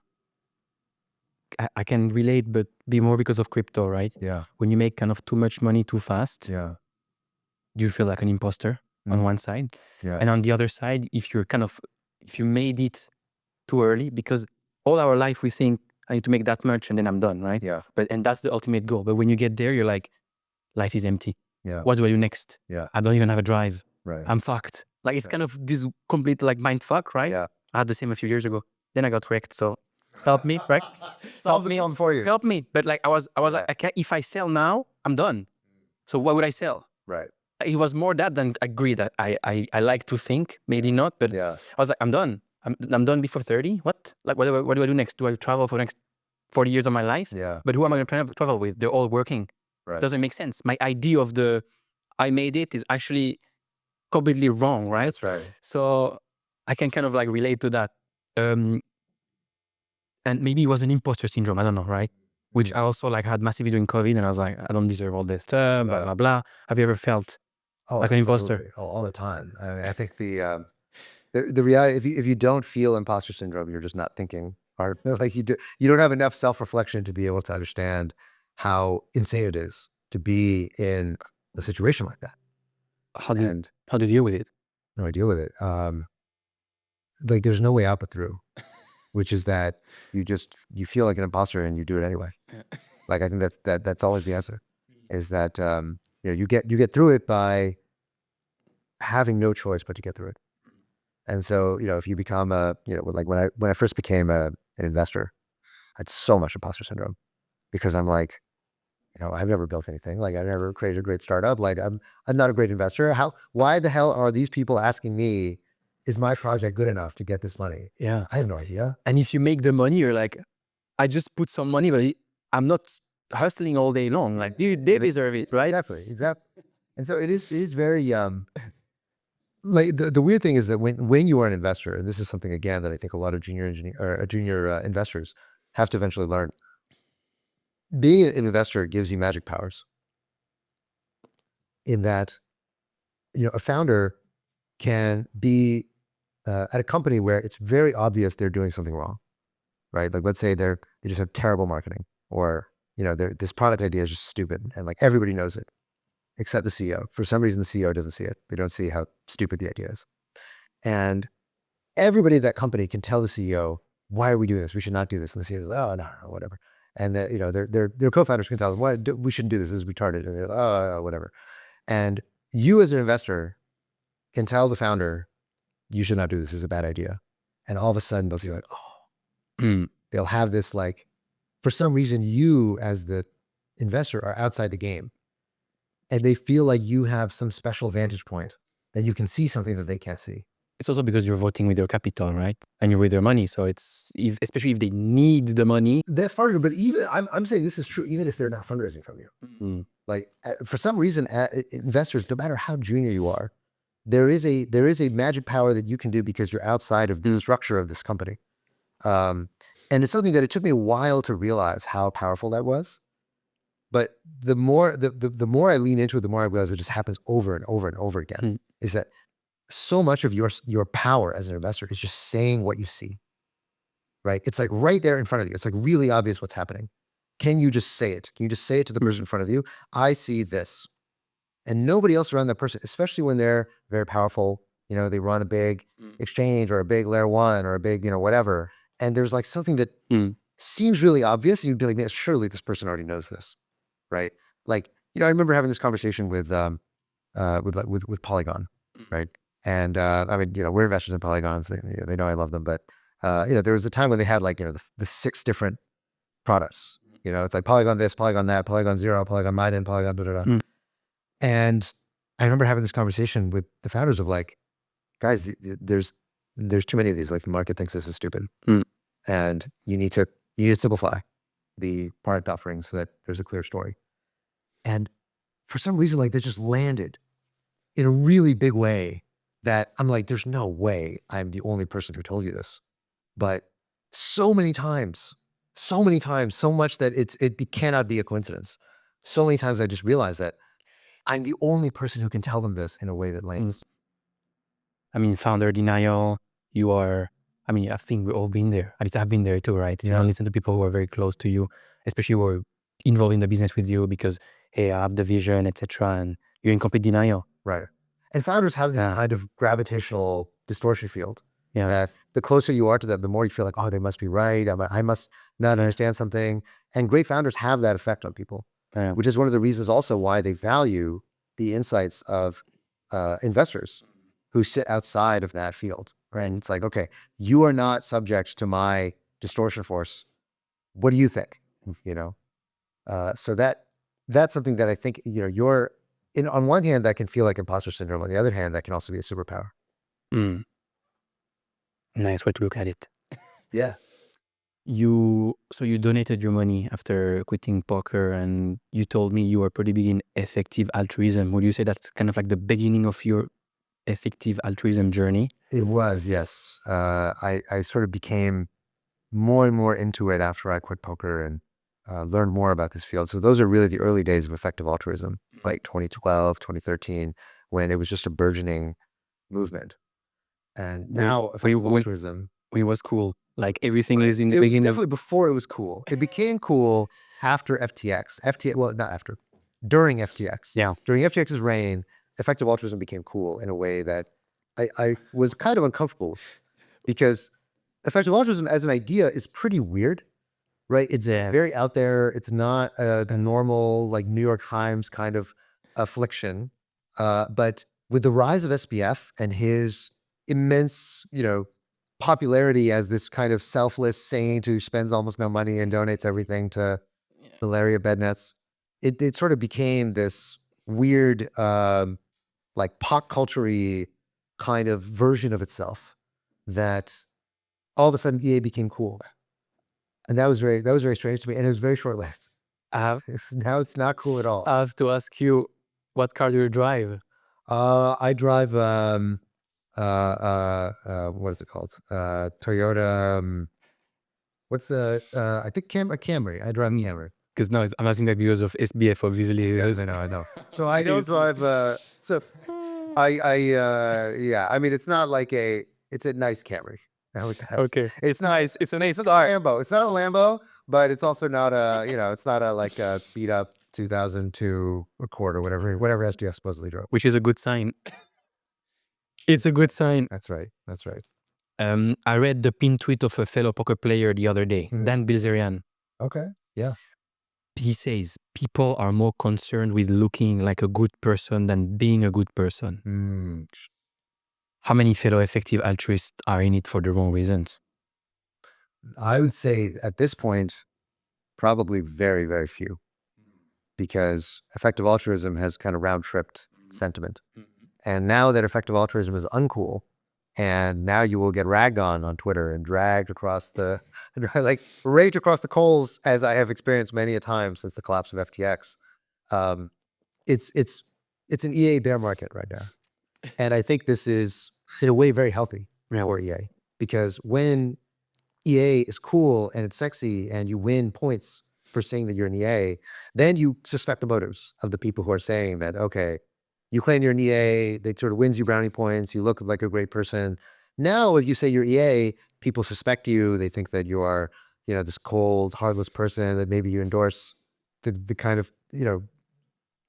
I can relate, but be more because of crypto, right? Yeah. When you make kind of too much money too fast, Yeah. you feel like an imposter on one side. Yeah. And on the other side, if you made it too early, because all our life we think, I need to make that much and then I'm done, right? Yeah. And that's the ultimate goal. But when you get there, you're like, life is empty. Yeah. What do I do next? Yeah. I don't even have a drive. Right. I'm fucked. Like, it's kind of this complete like mind fuck, right? Yeah. I had the same a few years ago. Then I got wrecked. So help me, right? Solve the problem for you. Help me. But like, I was like, if I sell now, I'm done. So what would I sell? Right. It was more that than agree that I like to think, maybe not, but Yeah. I was like, I'm done. I'm done before 30. What? Like, what do I do next? Do I travel for the next 40 years of my life. Yeah. But who am I going to travel with? They're all working. Right. Doesn't make sense. My idea of the I made it is actually completely wrong, right? That's right. So I can kind of like relate to that. And maybe it was an imposter syndrome. I don't know, right? Which I also like had massively during COVID, and I was like, I don't deserve all this stuff, blah blah blah. Have you ever felt like an imposter? Absolutely. Oh, all the time. I mean, I think the reality, if you don't feel imposter syndrome, you're just not thinking hard. Like you don't have enough self-reflection to be able to understand how insane it is to be in a situation like that. How do you deal with it? No, I deal with it. Like there's no way out but through, which is that you feel like an imposter and you do it anyway. Like I think that's always the answer, is that you get through it by having no choice but to get through it. And so, if you become like when I first became an investor, I had so much imposter syndrome, because I'm like, I've never built anything. Like I never created a great startup. Like I'm not a great investor. Why the hell are these people asking me, is my project good enough to get this money? Yeah. I have no idea. And if you make the money, you're like, I just put some money, but I'm not hustling all day long. Like they deserve it, right? Exactly. And so it is very, like the weird thing is that when you are an investor, and this is something again that I think a lot of junior investors have to eventually learn, being an investor gives you magic powers. In that, a founder can be at a company where it's very obvious they're doing something wrong, right? Like let's say they just have terrible marketing, or this product idea is just stupid, and like everybody knows it except the CEO. For some reason, the CEO doesn't see it. They don't see how stupid the idea is. And everybody at that company can tell the CEO, why are we doing this? We should not do this. And the CEO is like, oh, no, whatever. And their co-founders can tell them, why we shouldn't do this. This is retarded. And they're like, oh, whatever. And you as an investor can tell the founder, you should not do this. This is a bad idea. And all of a sudden they'll see like, they'll have this like, for some reason, you as the investor are outside the game. And they feel like you have some special vantage point, that you can see something that they can't see. It's also because you're voting with your capital, right? And you're with their money. So especially if they need the money. That's part of it. But even I'm saying this is true even if they're not fundraising from you. Like for some reason, investors, no matter how junior you are, there is a magic power that you can do because you're outside of the structure of this company. And it's something that it took me a while to realize how powerful that was. But the more I lean into it, the more I realize it just happens over and over and over again. Is that so much of your power as an investor is just saying what you see, right? It's like right there in front of you. It's like really obvious what's happening. Can you just say it? Can you just say it to the person in front of you? I see this. And nobody else around that person, especially when they're very powerful, they run a big exchange or a big layer one or a big, whatever. And there's like something that seems really obvious. You'd be like, man, surely this person already knows this. Right. Like, I remember having this conversation with Polygon, right? And I mean, we're investors in Polygons. They know I love them, but there was a time when they had like, the 6 different products. It's like Polygon this, Polygon that, Polygon Zero, Polygon Miden, Polygon blah, blah, blah. And I remember having this conversation with the founders of like, guys, there's too many of these. Like the market thinks this is stupid, and you need to simplify the product offering so that there's a clear story. And for some reason, like this just landed in a really big way that I'm like, there's no way I'm the only person who told you this. But so many times, so much that it cannot be a coincidence. So many times I just realized that I'm the only person who can tell them this in a way that lands. I mean, founder denial, I think we've all been there. At least I've been there too, right? You don't listen to people who are very close to you, especially who are involved in the business with you because, hey, I have the vision, etc. And you're in complete denial. Right. And founders have this kind of gravitational distortion field. The closer you are to them, the more you feel like, oh, they must be right. I must not understand something. And great founders have that effect on people, which is one of the reasons also why they value the insights of investors who sit outside of that field. Right. And it's like, okay, you are not subject to my distortion force. What do you think? So that's something that I think, you're on one hand, that can feel like imposter syndrome. On the other hand, that can also be a superpower. Nice way to look at it. Yeah. So you donated your money after quitting poker, and you told me you were pretty big in effective altruism. Would you say that's kind of like the beginning of your effective altruism journey? It was, yes. I sort of became more and more into it after I quit poker and learned more about this field. So those are really the early days of effective altruism, like 2012, 2013, when it was just a burgeoning movement. And now effective altruism, When it was cool, like everything right, is in the it was beginning of. definitely before it was cool. It became cool after FTX. Well, not after, during FTX. Yeah. During FTX's reign, effective altruism became cool in a way that I was kind of uncomfortable with, because effective altruism as an idea is pretty weird, right? It's very out there. It's not a normal like New York Times kind of affliction. But with the rise of SBF and his immense, popularity as this kind of selfless saint who spends almost no money and donates everything to malaria bed nets, it sort of became this weird, like pop culture-y kind of version of itself that all of a sudden EA became cool. And that was very strange to me. And it was very short-lived. Now it's not cool at all. I have to ask you, what car do you drive? I drive, what is it called? Toyota, I think a Camry. I drive a Camry. Because now I'm asking that because of SBF, obviously. Yes, I know. So I don't drive, yeah, I mean, it's not like it's a nice Camry. Okay. It's nice. It's not a Lambo. It's not a Lambo, but it's also not it's not like a beat up 2002 Accord or whatever SDF supposedly drove. Which is a good sign. It's a good sign. That's right. I read the pin tweet of a fellow poker player the other day, Dan Bilzerian. Okay. Yeah. He says people are more concerned with looking like a good person than being a good person. How many fellow effective altruists are in it for the wrong reasons? I would say at this point, probably very, very few, because effective altruism has kind of round-tripped sentiment. And now that effective altruism is uncool, and now you will get ragged on Twitter and dragged across the, like raked across the coals, as I have experienced many a time since the collapse of FTX. It's an EA bear market right now. And I think this is, in a way, very healthy for EA, because when EA is cool and it's sexy and you win points for saying that you're an EA, then you suspect the motives of the people who are saying that, okay, you claim you're an EA, they sort of wins you brownie points, you look like a great person. Now, if you say you're EA, people suspect you, they think that you are, this cold, heartless person, that maybe you endorse the kind of,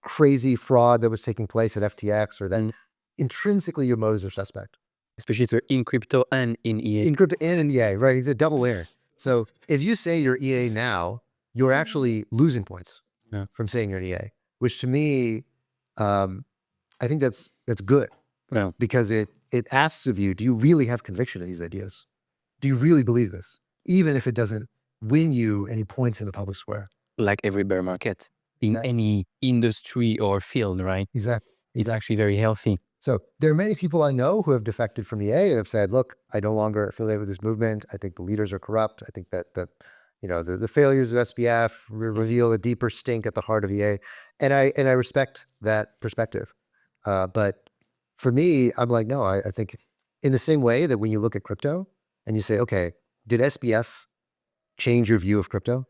crazy fraud that was taking place at FTX, or that intrinsically your motives are suspect. Especially so in crypto and in EA. In crypto and in EA, right? It's a double layer. So if you say you're EA now, you're actually losing points from saying you're an EA, which to me, I think that's good, because it asks of you, do you really have conviction in these ideas? Do you really believe this? Even if it doesn't win you any points in the public square. Like every bear market in any industry or field, right? Exactly. It's actually very healthy. So there are many people I know who have defected from EA and have said, look, I no longer affiliate with this movement. I think the leaders are corrupt. I think that the failures of SBF reveal a deeper stink at the heart of EA. And I respect that perspective. But for me, I'm like, no, I think in the same way that when you look at crypto and you say, okay, did SBF change your view of crypto?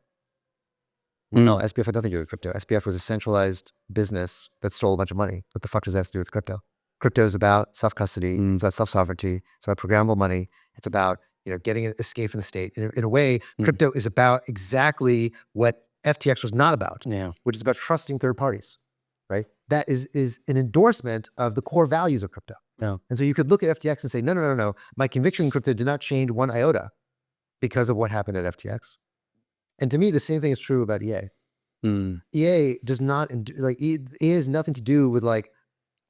No, SBF had nothing to do with crypto. SBF was a centralized business that stole a bunch of money. What the fuck does that have to do with crypto? Crypto is about self-custody. It's about self-sovereignty. It's about programmable money. It's about getting an escape from the state. In a way, crypto is about exactly what FTX was not about, which is about trusting third parties, right? That is an endorsement of the core values of crypto. And so you could look at FTX and say, no. My conviction in crypto did not change one iota because of what happened at FTX. And to me, the same thing is true about EA. EA does not, EA has nothing to do with like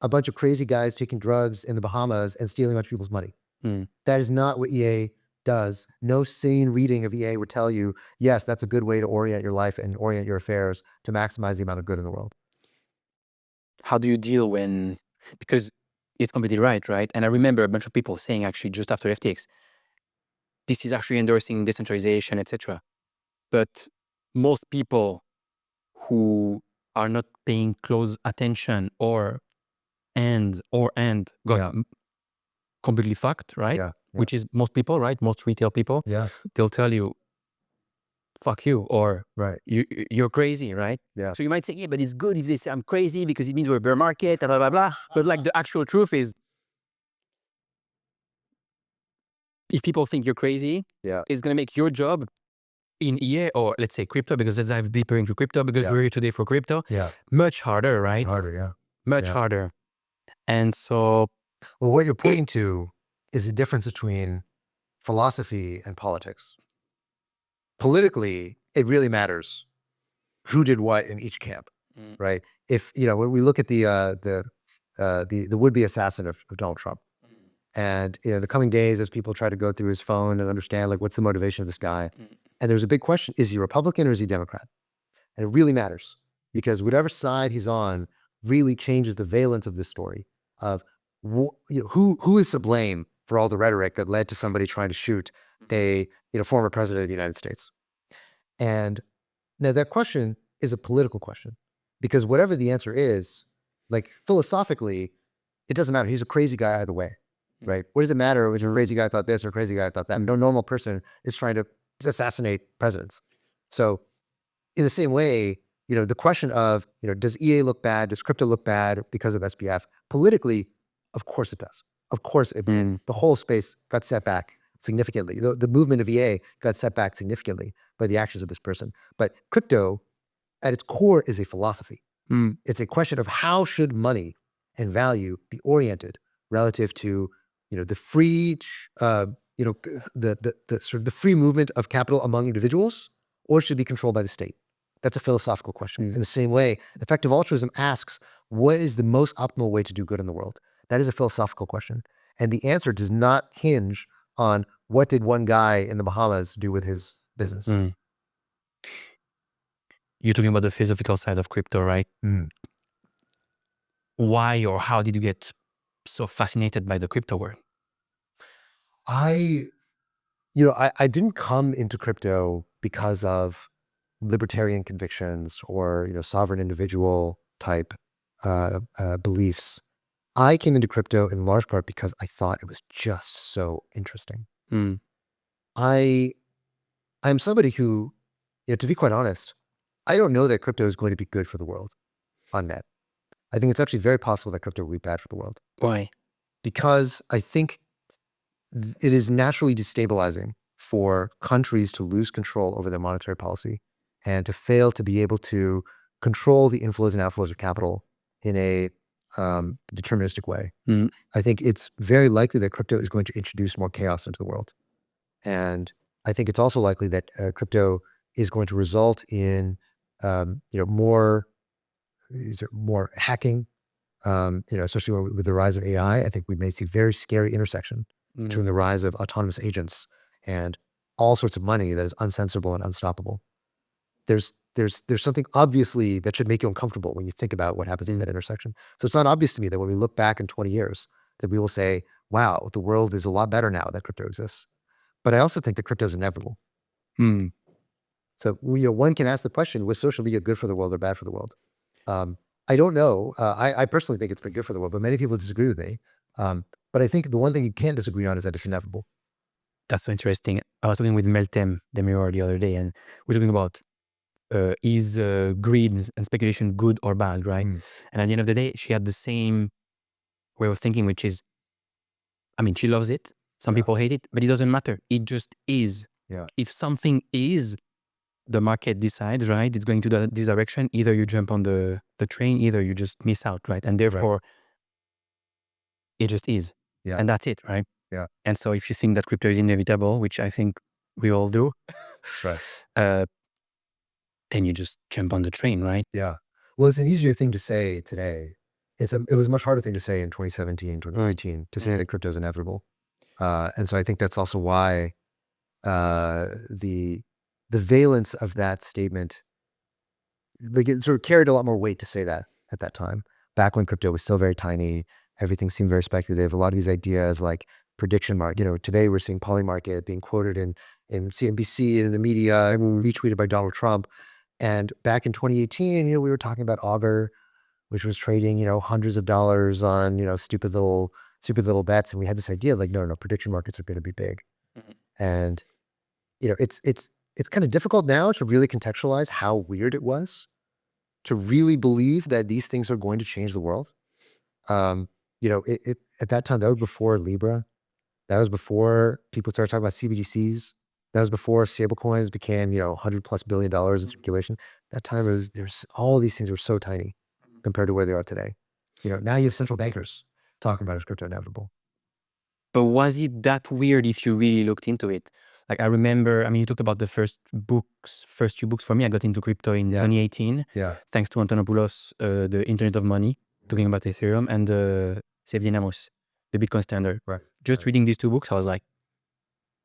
a bunch of crazy guys taking drugs in the Bahamas and stealing a bunch of people's money. That is not what EA does. No sane reading of EA would tell you, yes, that's a good way to orient your life and orient your affairs to maximize the amount of good in the world. How do you deal because it's completely right? And I remember a bunch of people saying actually just after FTX, this is actually endorsing decentralization, etc. But most people who are not paying close attention or got Yeah. completely fucked, right? Yeah. Which is most people, right? Most retail people, Yeah. they'll tell you, fuck you, or Right. you're crazy, right? Yeah. So you might say, yeah, but it's good if they say I'm crazy because it means we're a bear market, blah, blah, blah. But like the actual truth is, if people think you're crazy, Yeah. it's going to make your job in EA or let's say crypto, because let's dive deeper into crypto because Yeah. we're here today for crypto, Yeah. much harder, right? It's harder. Yeah. Much Yeah. harder. And so, Well, what you're pointing to is the difference between philosophy and politics. Politically, it really matters who did what in each camp, right? If when we look at the would-be assassin of Donald Trump, and the coming days as people try to go through his phone and understand like what's the motivation of this guy, and there's a big question: is he Republican or is he Democrat? And it really matters because whatever side he's on really changes the valence of this story of who is to blame for all the rhetoric that led to somebody trying to shoot a former president of the United States. And now that question is a political question because whatever the answer is, like philosophically, it doesn't matter. He's a crazy guy either way, right? What does it matter if a crazy guy thought this or a crazy guy thought that? No normal person is trying to assassinate presidents. So in the same way, the question of, does EA look bad? Does crypto look bad because of SBF? Politically, of course it does. Of course, the whole space got set back significantly. The movement of EA got set back significantly by the actions of this person. But crypto, at its core, is a philosophy. It's a question of how should money and value be oriented relative to, the free, the sort of the free movement of capital among individuals, or should it be controlled by the state? That's a philosophical question. In the same way, effective altruism asks, what is the most optimal way to do good in the world? That is a philosophical question. And the answer does not hinge on what did one guy in the Bahamas do with his business. You're talking about the philosophical side of crypto, right? Why or how did you get so fascinated by the crypto world? I didn't come into crypto because of libertarian convictions or, sovereign individual type beliefs. I came into crypto in large part because I thought it was just so interesting. I'm somebody who, to be quite honest, I don't know that crypto is going to be good for the world on net. I think it's actually very possible that crypto will be bad for the world. Why? Because I think it is naturally destabilizing for countries to lose control over their monetary policy and to fail to be able to control the inflows and outflows of capital in a deterministic way. I think it's very likely that crypto is going to introduce more chaos into the world. And I think it's also likely that crypto is going to result in more hacking, especially with the rise of AI. I think we may see a very scary intersection between the rise of autonomous agents and all sorts of money that is uncensorable and unstoppable. There's something obviously that should make you uncomfortable when you think about what happens in that intersection. So it's not obvious to me that when we look back in 20 years that we will say, wow, the world is a lot better now that crypto exists. But I also think that crypto is inevitable. So one can ask the question, was social media good for the world or bad for the world? I don't know. I personally think it's been good for the world, but many people disagree with me. But I think the one thing you can't disagree on is that it's inevitable. That's so interesting. I was talking with Meltem Demiror the other day, and we're talking about is greed and speculation good or bad, right? And at the end of the day, she had the same way of thinking, which is, I mean, she loves it. Some people hate it, but it doesn't matter. It just is. Yeah. If something is, the market decides, right? It's going to this direction. Either you jump on the train, either you just miss out, right? And therefore, it just is. Yeah. And that's it, right? Yeah. And so if you think that crypto is inevitable, which I think we all do, Right. then you just jump on the train, right? Yeah. Well, it's an easier thing to say today. It was a much harder thing to say in 2017, 2019, to say that crypto is inevitable. And so I think that's also why the valence of that statement, like it sort of carried a lot more weight to say that at that time, back when crypto was still very tiny, everything seemed very speculative. A lot of these ideas like prediction market. Today we're seeing Polymarket being quoted in CNBC and in the media, retweeted by Donald Trump. And back in 2018, we were talking about Augur, which was trading, hundreds of dollars on, stupid little bets. And we had this idea like, no, prediction markets are going to be big. And, it's kind of difficult now to really contextualize how weird it was to really believe that these things are going to change the world. At that time, that was before Libra. That was before people started talking about CBDCs. That was before stablecoins became, $100+ billion in circulation. That time there's all these things were so tiny compared to where they are today. Now you have central bankers talking about is crypto inevitable. But was it that weird if you really looked into it? Like I remember, you talked about the first few books for me. I got into crypto in 2018. Yeah. Thanks to Antonopoulos, the Internet of Money, talking about Ethereum, and Save Dynamos, the Bitcoin standard. Right. Just reading these two books, I was like,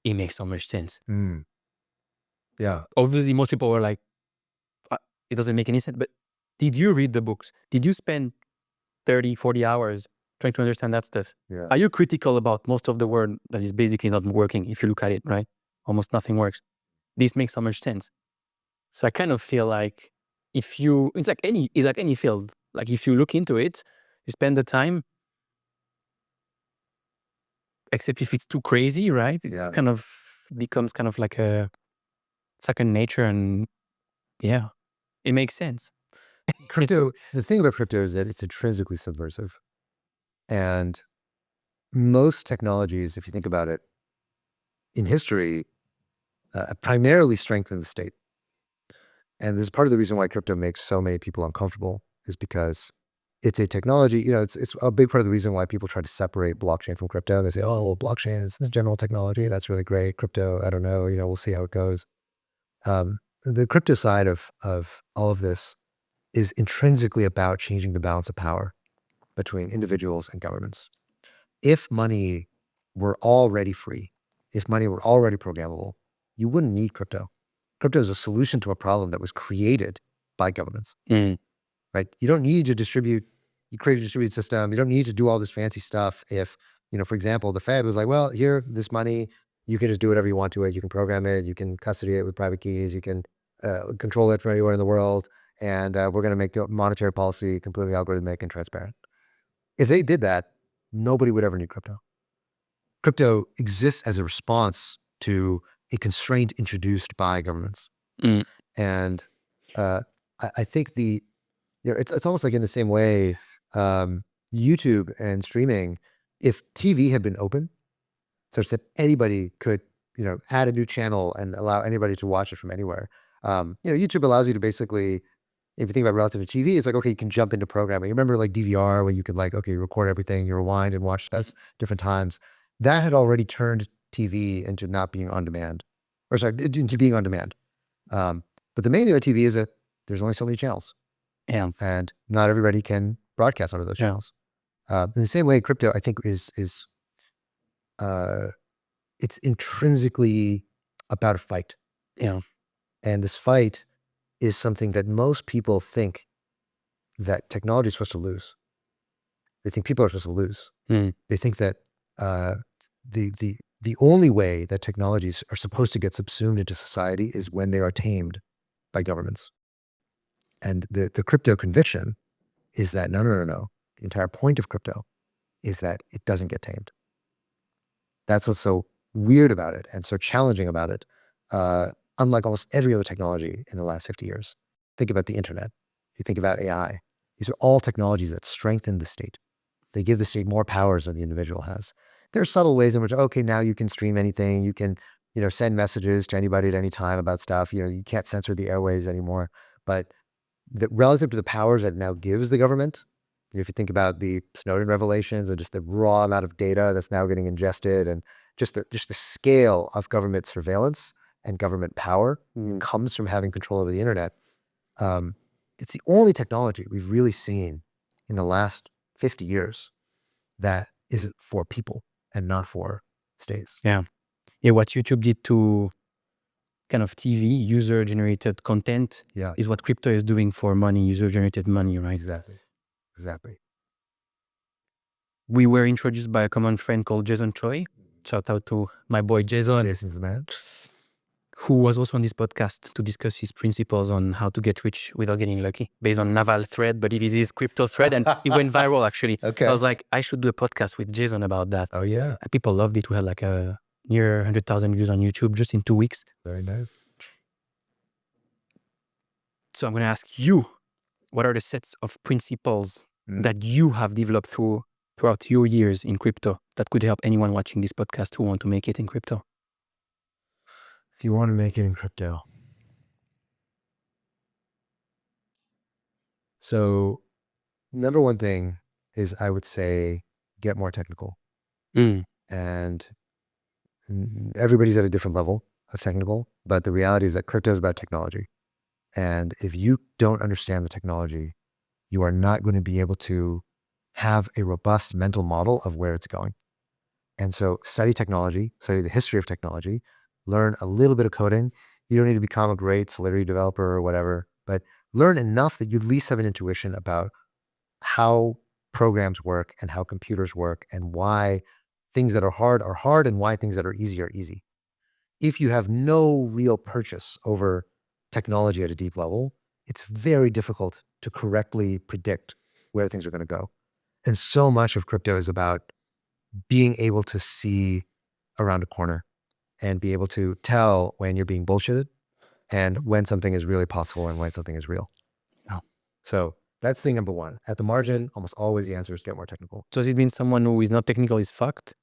it makes so much sense. Yeah. Obviously, most people were like, it doesn't make any sense. But did you read the books? Did you spend 30, 40 hours trying to understand that stuff? Yeah. Are you critical about most of the world that is basically not working if you look at it, right? Almost nothing works. This makes so much sense. So I kind of feel like it's like any field. Like if you look into it, you spend the time, except if it's too crazy, right? It's kind of becomes kind of like a second nature, and it makes sense. Crypto, the thing about crypto is that it's intrinsically subversive. And most technologies, if you think about it, in history, primarily strengthen the state. And this is part of the reason why crypto makes so many people uncomfortable, is because it's a technology, it's a big part of the reason why people try to separate blockchain from crypto. They say, oh, well, blockchain is this general technology. That's really great. Crypto, I don't know, we'll see how it goes. The crypto side of all of this is intrinsically about changing the balance of power between individuals and governments. If money were already free, if money were already programmable, you wouldn't need crypto. Crypto is a solution to a problem that was created by governments, right? You don't need to create a distributed system. You don't need to do all this fancy stuff. If, for example, the Fed was like, well, here, this money, you can just do whatever you want to it. You can program it. You can custody it with private keys. You can control it from anywhere in the world. And we're going to make the monetary policy completely algorithmic and transparent. If they did that, nobody would ever need crypto. Crypto exists as a response to a constraint introduced by governments. And I think it's almost like in the same way, YouTube and streaming, if TV had been open, such that anybody could, add a new channel and allow anybody to watch it from anywhere. YouTube allows you to basically, if you think about relative to TV, it's like, okay, you can jump into programming. You remember like DVR where you could record everything, you rewind and watch that different times. That had already turned TV into not being on demand, into being on demand. But the main thing about TV is that there's only so many channels. And not everybody can broadcast onto those channels. In the same way, crypto, I think, is it's intrinsically about a fight. And this fight is something that most people think that technology is supposed to lose. They think people are supposed to lose. They think that the only way that technologies are supposed to get subsumed into society is when they are tamed by governments. And the crypto conviction is that no. The entire point of crypto is that it doesn't get tamed. That's what's so weird about it and so challenging about it. Unlike almost every other technology in the last 50 years. Think about the internet. You think about AI. These are all technologies that strengthen the state. They give the state more powers than the individual has. There are subtle ways in which, okay, now you can stream anything. You can, send messages to anybody at any time about stuff. You can't censor the airwaves anymore. But relative to the powers that it now gives the government, if you think about the Snowden revelations and just the raw amount of data that's now getting ingested and just the scale of government surveillance and government power comes from having control over the internet. It's the only technology we've really seen in the last 50 years that is for people and not for states. Yeah, what YouTube did to kind of TV, user-generated content, is what crypto is doing for money, user-generated money, right? Exactly. We were introduced by a common friend called Jason Choi. shout out to my boy Jason, Jason's the man. who was also on this podcast to discuss his principles on how to get rich without getting lucky, based on Naval thread, but it is his crypto thread, and it went viral actually. Okay. I was like, I should do a podcast with Jason about that. Oh yeah. And people loved it. We had like a near 100,000 views on YouTube just in 2 weeks. Very nice. So I'm going to ask you, what are the sets of principles that you have developed throughout your years in crypto that could help anyone watching this podcast who want to make it in crypto? If you want to make it in crypto. So number one thing is, I would say, get more technical. And everybody's at a different level of technical, but the reality is that crypto is about technology. And if you don't understand the technology, you are not going to be able to have a robust mental model of where it's going. And so study technology, study the history of technology, learn a little bit of coding. You don't need to become a great Solidity developer or whatever, but learn enough that you at least have an intuition about how programs work and how computers work and why things that are hard and why things that are easy. If you have no real purchase over technology at a deep level, it's very difficult to correctly predict where things are going to go. And so much of crypto is about being able to see around a corner and be able to tell when you're being bullshitted and when something is really possible and when something is real. Oh. So that's thing number one. At the margin, almost always the answer is get more technical. So does it mean someone who is not technical is fucked?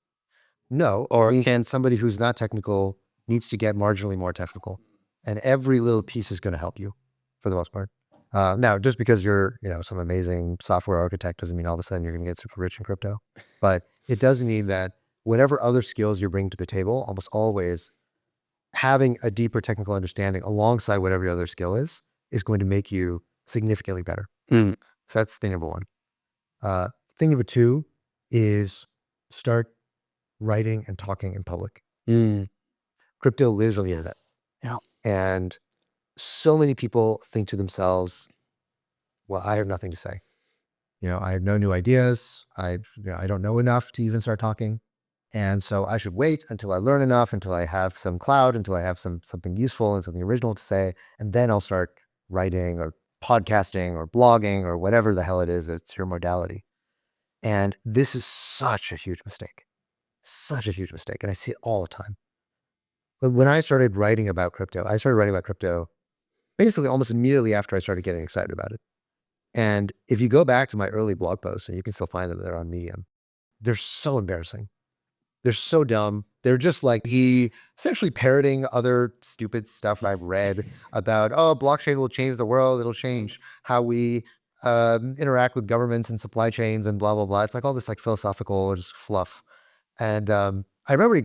No, or somebody who's not technical needs to get marginally more technical. And every little piece is going to help you for the most part. Now, just because you're, some amazing software architect doesn't mean all of a sudden you're going to get super rich in crypto. But it does mean that whatever other skills you bring to the table, almost always having a deeper technical understanding alongside whatever your other skill is going to make you significantly better. So that's thing number one. Thing number two is start writing and talking in public. Crypto lives on the internet. Yeah. And so many people think to themselves, well, I have nothing to say. I have no new ideas. I don't know enough to even start talking. And so I should wait until I learn enough, until I have some cloud, until I have something useful and something original to say. And then I'll start writing or podcasting or blogging or whatever the hell it is that's your modality. And this is such a huge mistake. Such a huge mistake. And I see it all the time. But when I started writing about crypto, basically almost immediately after I started getting excited about it. And if you go back to my early blog posts, and you can still find them, they're on Medium, they're so embarrassing. They're so dumb. They're just like essentially parroting other stupid stuff I've read about, blockchain will change the world. It'll change how we interact with governments and supply chains and blah, blah, blah. It's like all this like philosophical just fluff. And I remember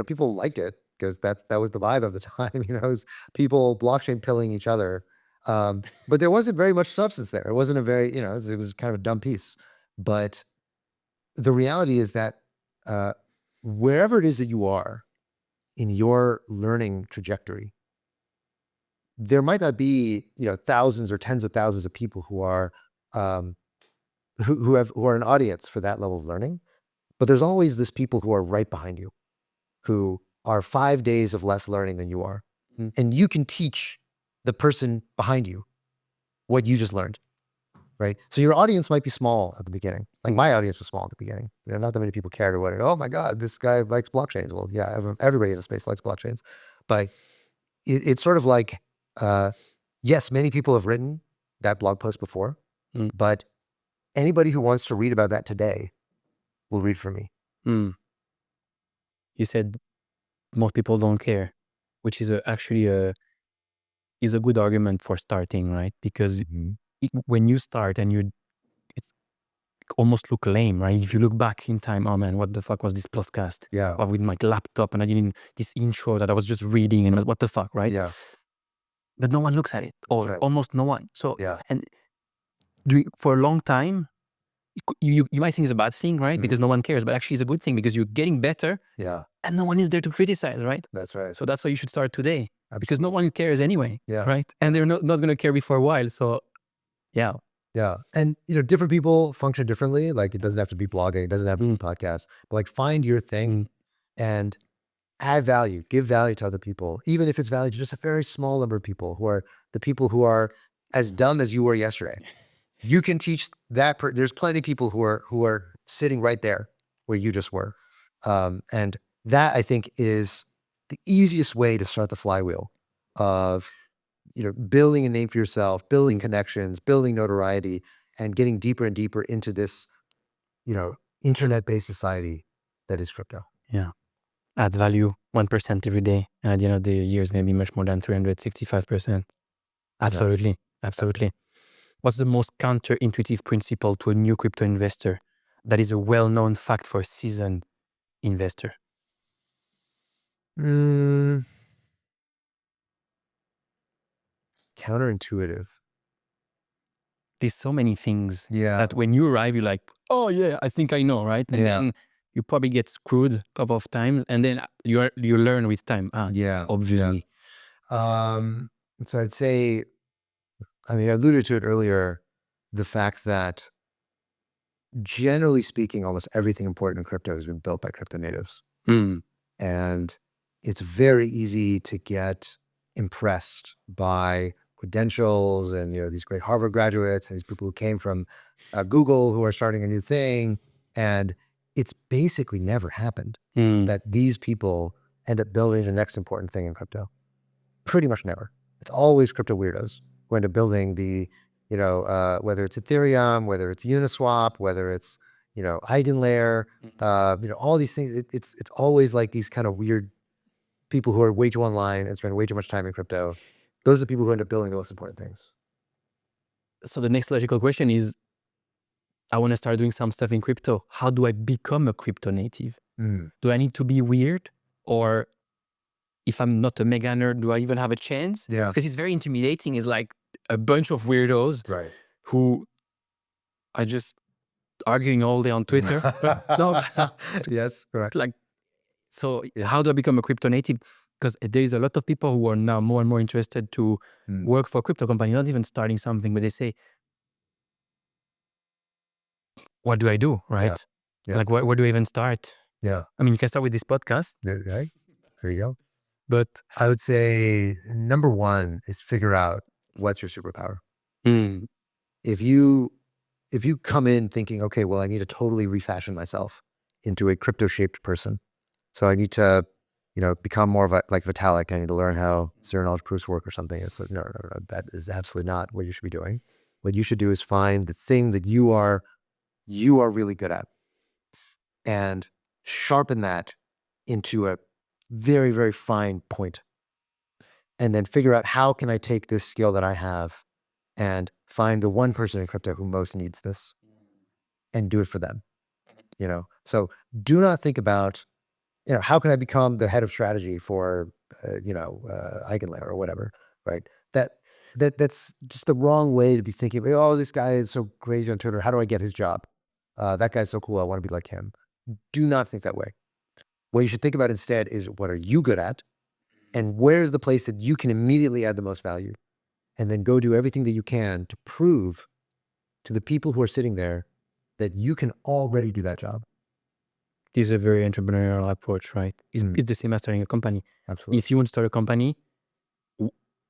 people liked it because that was the vibe of the time, it was people blockchain pilling each other. But there wasn't very much substance there. It wasn't a very, it was kind of a dumb piece. But the reality is that wherever it is that you are in your learning trajectory, there might not be, thousands or tens of thousands of people who are who are an audience for that level of learning. But there's always this people who are right behind you, who are 5 days of less learning than you are. And you can teach the person behind you what you just learned, right? So your audience might be small at the beginning. Like my audience was small at the beginning. Not that many people cared or whatever. Oh my God, this guy likes blockchains. Well, yeah, everybody in the space likes blockchains. But it's sort of like, yes, many people have written that blog post before, but anybody who wants to read about that today will read from me. You said most people don't care, which is actually a good argument for starting, right? Because when you start and it's almost look lame, right? If you look back in time, oh man, what the fuck was this podcast? Yeah. Or with my laptop and I didn't, this intro that I was just reading and what the fuck, right? Yeah. But no one looks at it, or right. almost no one. So, Yeah. and for a long time, you might think it's a bad thing, right? Because no one cares, but actually it's a good thing because you're getting better. Yeah. And no one is there to criticize, right? That's right. So that's why you should start today. Absolutely. Because no one cares anyway, Yeah. right? And they're not going to care before a while. So, yeah. Yeah. And, different people function differently. Like it doesn't have to be blogging. It doesn't have to be podcasts. But like find your thing and add value, give value to other people, even if it's value to just a very small number of people who are the people who are as dumb as you were yesterday. You can teach that. There's plenty of people who are sitting right there where you just were. And that, I think, is the easiest way to start the flywheel of, building a name for yourself, building connections, building notoriety, and getting deeper and deeper into this, internet-based society that is crypto. Yeah. Add value 1% every day. And at the end of the year, it's going to be much more than 365%. Absolutely. Absolutely. What's the most counterintuitive principle to a new crypto investor that is a well-known fact for a seasoned investor? Counterintuitive. There's so many things Yeah. that when you arrive, you're like, oh yeah, I think I know, right? And then you probably get screwed a couple of times, and then you learn with time. Obviously. So I'd say, I alluded to it earlier, the fact that generally speaking, almost everything important in crypto has been built by crypto natives. And it's very easy to get impressed by credentials and, these great Harvard graduates and these people who came from Google who are starting a new thing. And it's basically never happened that these people end up building the next important thing in crypto. Pretty much never. It's always crypto weirdos who end up building the, whether it's Ethereum, whether it's Uniswap, whether it's, Eigenlayer, all these things. It's always like these kind of weird people who are way too online and spend way too much time in crypto. Those are the people who end up building the most important things. So the next logical question is, I want to start doing some stuff in crypto. How do I become a crypto native? Do I need to be weird? Or if I'm not a mega nerd, do I even have a chance? Yeah. Because it's very intimidating. It's like a bunch of weirdos who are just arguing all day on Twitter. No. Yes, correct. How do I become a crypto native? Because there is a lot of people who are now more and more interested to work for a crypto company, not even starting something, but they say, what do I do, right? Yeah. Like, where do I even start? Yeah. You can start with this podcast. Right? There you go. But I would say number one is figure out what's your superpower. If you come in thinking, okay, well, I need to totally refashion myself into a crypto-shaped person. So I need to, become more of like Vitalik. I need to learn how zero-knowledge proofs work or something. It's like, no. That is absolutely not what you should be doing. What you should do is find the thing that you are really good at and sharpen that into a very, very fine point. And then figure out, how can I take this skill that I have and find the one person in crypto who most needs this and do it for them. So do not think about, how can I become the head of strategy for, Eigenlayer or whatever, right? That's just the wrong way to be thinking. Oh, this guy is so crazy on Twitter. How do I get his job? That guy's so cool. I want to be like him. Do not think that way. What you should think about instead is, what are you good at? And where's the place that you can immediately add the most value? And then go do everything that you can to prove to the people who are sitting there that you can already do that job. This is a very entrepreneurial approach, right? It's the same as starting a company. Absolutely. If you want to start a company,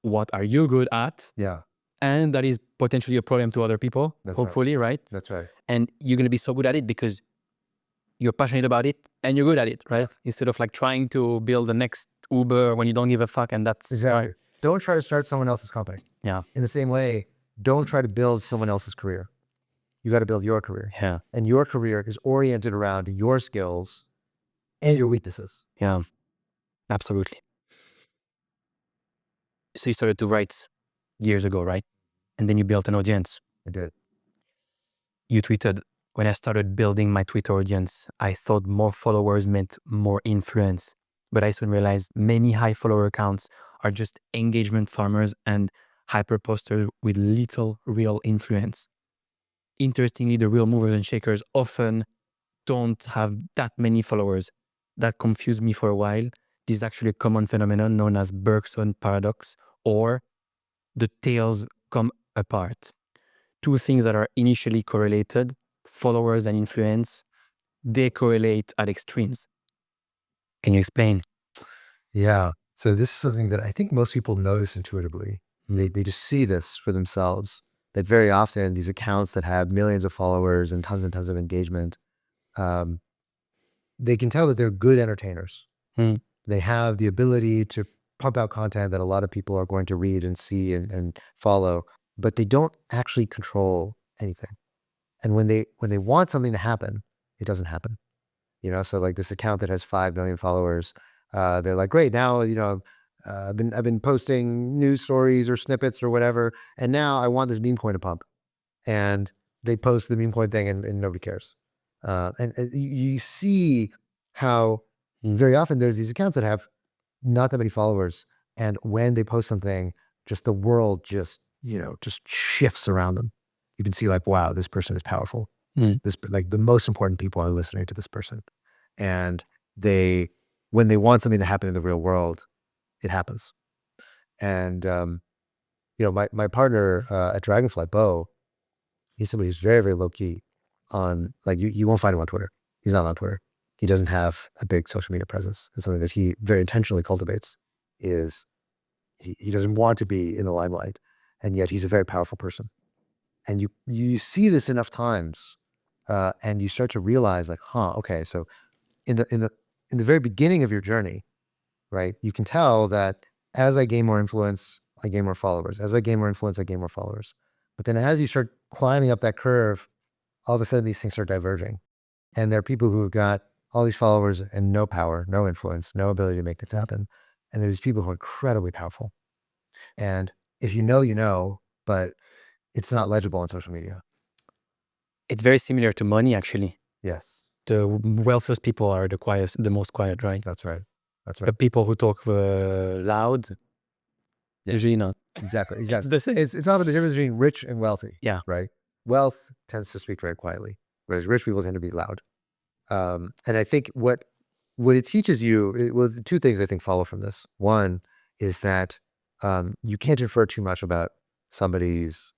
what are you good at? Yeah. And that is potentially a problem to other people, hopefully, right? That's right. And you're going to be so good at it because you're passionate about it and you're good at it, right? Instead of like trying to build the next Uber when you don't give a fuck, and that's... Exactly. Don't try to start someone else's company. Yeah. In the same way, don't try to build someone else's career. You got to build your career. Yeah. And your career is oriented around your skills and your weaknesses. Yeah, absolutely. So you started to write years ago, right? And then you built an audience. I did. You tweeted, when I started building my Twitter audience, I thought more followers meant more influence. But I soon realized many high follower accounts are just engagement farmers and hyper posters with little real influence. Interestingly, the real movers and shakers often don't have that many followers. That confused me for a while. This is actually a common phenomenon known as Bergson paradox, or the tails come apart. Two things that are initially correlated, followers and influence, they correlate at extremes. Can you explain? Yeah. So this is something that I think most people notice intuitively. They just see this for themselves, that very often these accounts that have millions of followers and tons of engagement, they can tell that they're good entertainers. Mm. They have the ability to pump out content that a lot of people are going to read and see and follow, but they don't actually control anything. And when they want something to happen, it doesn't happen. So like this account that has 5 million followers, they're like, great, now, I've been posting news stories or snippets or whatever, and now I want this meme coin to pump. And they post the meme coin thing and nobody cares. And you see how very often there's these accounts that have not that many followers. And when they post something, just the world just shifts around them. You can see like, wow, this person is powerful. This, like, the most important people are listening to this person. And when they want something to happen in the real world, it happens. And, my partner at Dragonfly, Bo, he's somebody who's very, very low key on, like, you won't find him on Twitter. He's not on Twitter. He doesn't have a big social media presence. It's something that he very intentionally cultivates. Is he doesn't want to be in the limelight, and yet he's a very powerful person. And you see this enough times, and you start to realize, like, okay, so in the very beginning of your journey, right, you can tell that as I gain more influence, I gain more followers. As I gain more influence, I gain more followers. But then as you start climbing up that curve, all of a sudden these things are diverging. And there are people who have got all these followers and no power, no influence, no ability to make things happen. And there's people who are incredibly powerful. And if you know, but it's not legible on social media. It's very similar to money, actually. Yes, The wealthiest people are the most quiet, right? that's right. That's The right. people who talk loud, usually not. Exactly. It's the same. It's often the difference between rich and wealthy. Yeah. Right. Wealth tends to speak very quietly, whereas rich people tend to be loud. And I think what it teaches you, the two things I think follow from this. One is that you can't infer too much about somebody's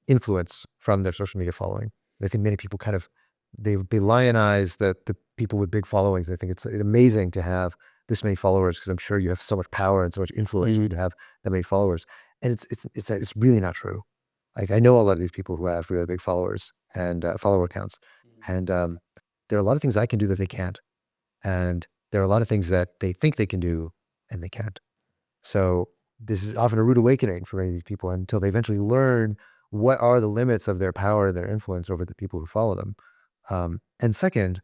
influence from their social media following. I think many people they lionize the people with big followings. They think it's amazing to have this many followers because I'm sure you have so much power and so much influence for you to have that many followers. And it's really not true. Like, I know a lot of these people who have really big followers and follower accounts, and there are a lot of things I can do that they can't, and there are a lot of things that they think they can do and they can't. So this is often a rude awakening for many of these people until they eventually learn what are the limits of their power, their influence over the people who follow them. And the second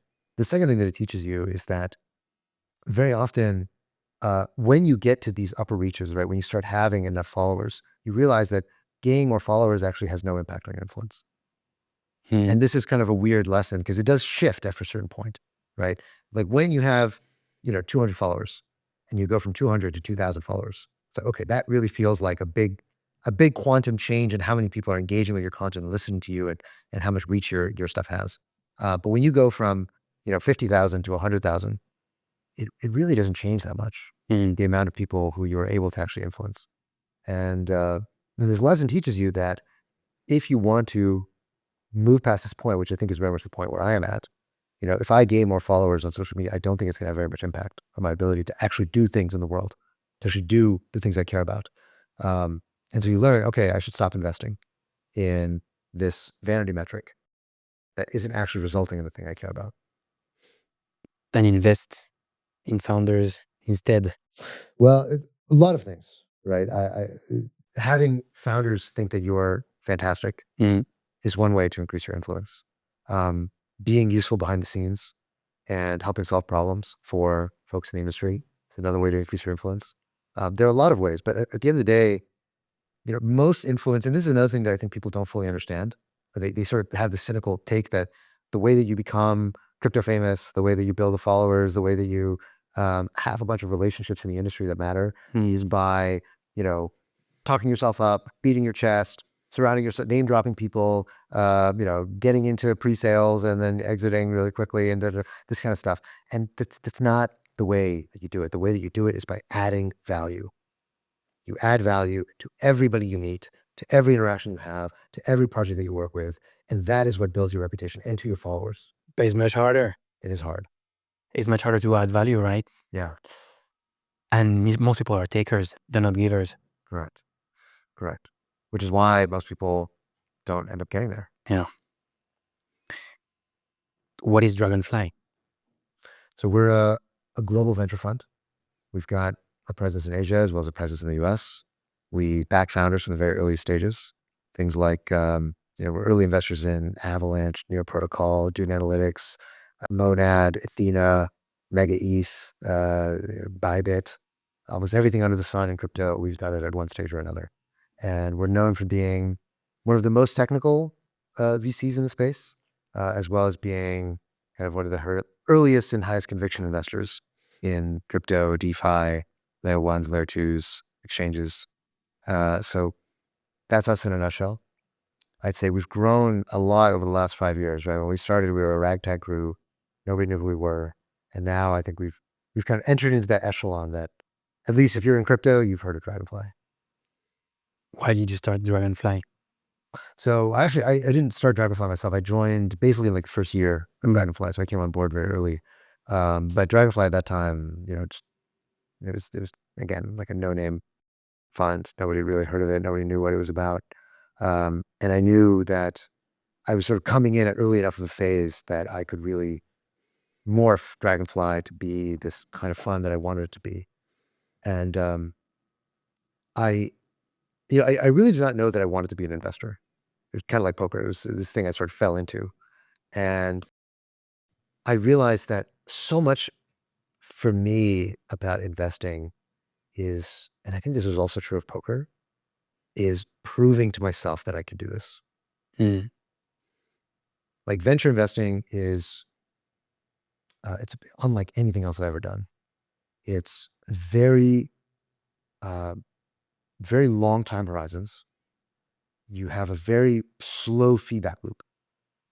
thing that it teaches you is that very often when you get to these upper reaches, right, when you start having enough followers, you realize that gaining more followers actually has no impact on your influence. And this is kind of a weird lesson because it does shift after a certain point, right? Like when you have, 200 followers and you go from 200 to 2,000 followers. So, okay, that really feels like a big quantum change in how many people are engaging with your content and listening to you and how much reach your stuff has. But when you go from, 50,000 to 100,000, it really doesn't change that much, the amount of people who you are able to actually influence. And this lesson teaches you that if you want to move past this point, which I think is very much the point where I am at, if I gain more followers on social media, I don't think it's going to have very much impact on my ability to actually do things in the world, to actually do the things I care about. And so you learn, okay, I should stop investing in this vanity metric that isn't actually resulting in the thing I care about. Then invest in founders instead. Well, a lot of things, right? Having founders think that you're fantastic is one way to increase your influence. Being useful behind the scenes and helping solve problems for folks in the industry is another way to increase your influence. There are a lot of ways, but at the end of the day, most influence, and this is another thing that I think people don't fully understand, but they sort of have the cynical take that the way that you become crypto famous, the way that you build the followers, the way that you have a bunch of relationships in the industry that matter is by, talking yourself up, beating your chest, surrounding yourself, name dropping people, getting into pre-sales and then exiting really quickly and this kind of stuff. And that's not the way that you do it. The way that you do it is by adding value. You add value to everybody you meet, to every interaction you have, to every project that you work with. And that is what builds your reputation and to your followers. But it's much harder. It is hard. it's much harder to add value, right? Yeah, And most people are takers, they're not givers. correct. Correct. Which is why most people don't end up getting there. Yeah. What is Dragonfly? So we're a global venture fund. We've got a presence in Asia as well as a presence in the US. We back founders from the very early stages. Things like, we're early investors in Avalanche, Neo Protocol, Dune Analytics, Monad, Athena, Mega ETH, Bybit, almost everything under the sun in crypto. We've done it at one stage or another. And we're known for being one of the most technical VCs in the space, as well as being kind of one of the earliest and highest conviction investors in crypto, DeFi, layer ones, layer twos, exchanges. So that's us in a nutshell. I'd say we've grown a lot over the last 5 years, right? When we started, we were a ragtag crew. Nobody knew who we were. And now I think we've kind of entered into that echelon that, at least if you're in crypto, you've heard of Dragonfly. Why did you start Dragonfly? So I didn't start Dragonfly myself. I joined basically in like the first year of Dragonfly. So I came on board very early. But Dragonfly at that time, it was again, like a no-name fund. Nobody really heard of it. Nobody knew what it was about. And I knew that I was sort of coming in at early enough of a phase that I could really morph Dragonfly to be this kind of fund that I wanted it to be. And I really did not know that I wanted to be an investor. It was kind of like poker. It was this thing I sort of fell into. And I realized that so much for me about investing is, and I think this was also true of poker, is proving to myself that I can do this. Like venture investing is, it's unlike anything else I've ever done. It's very, very long time horizons. You have a very slow feedback loop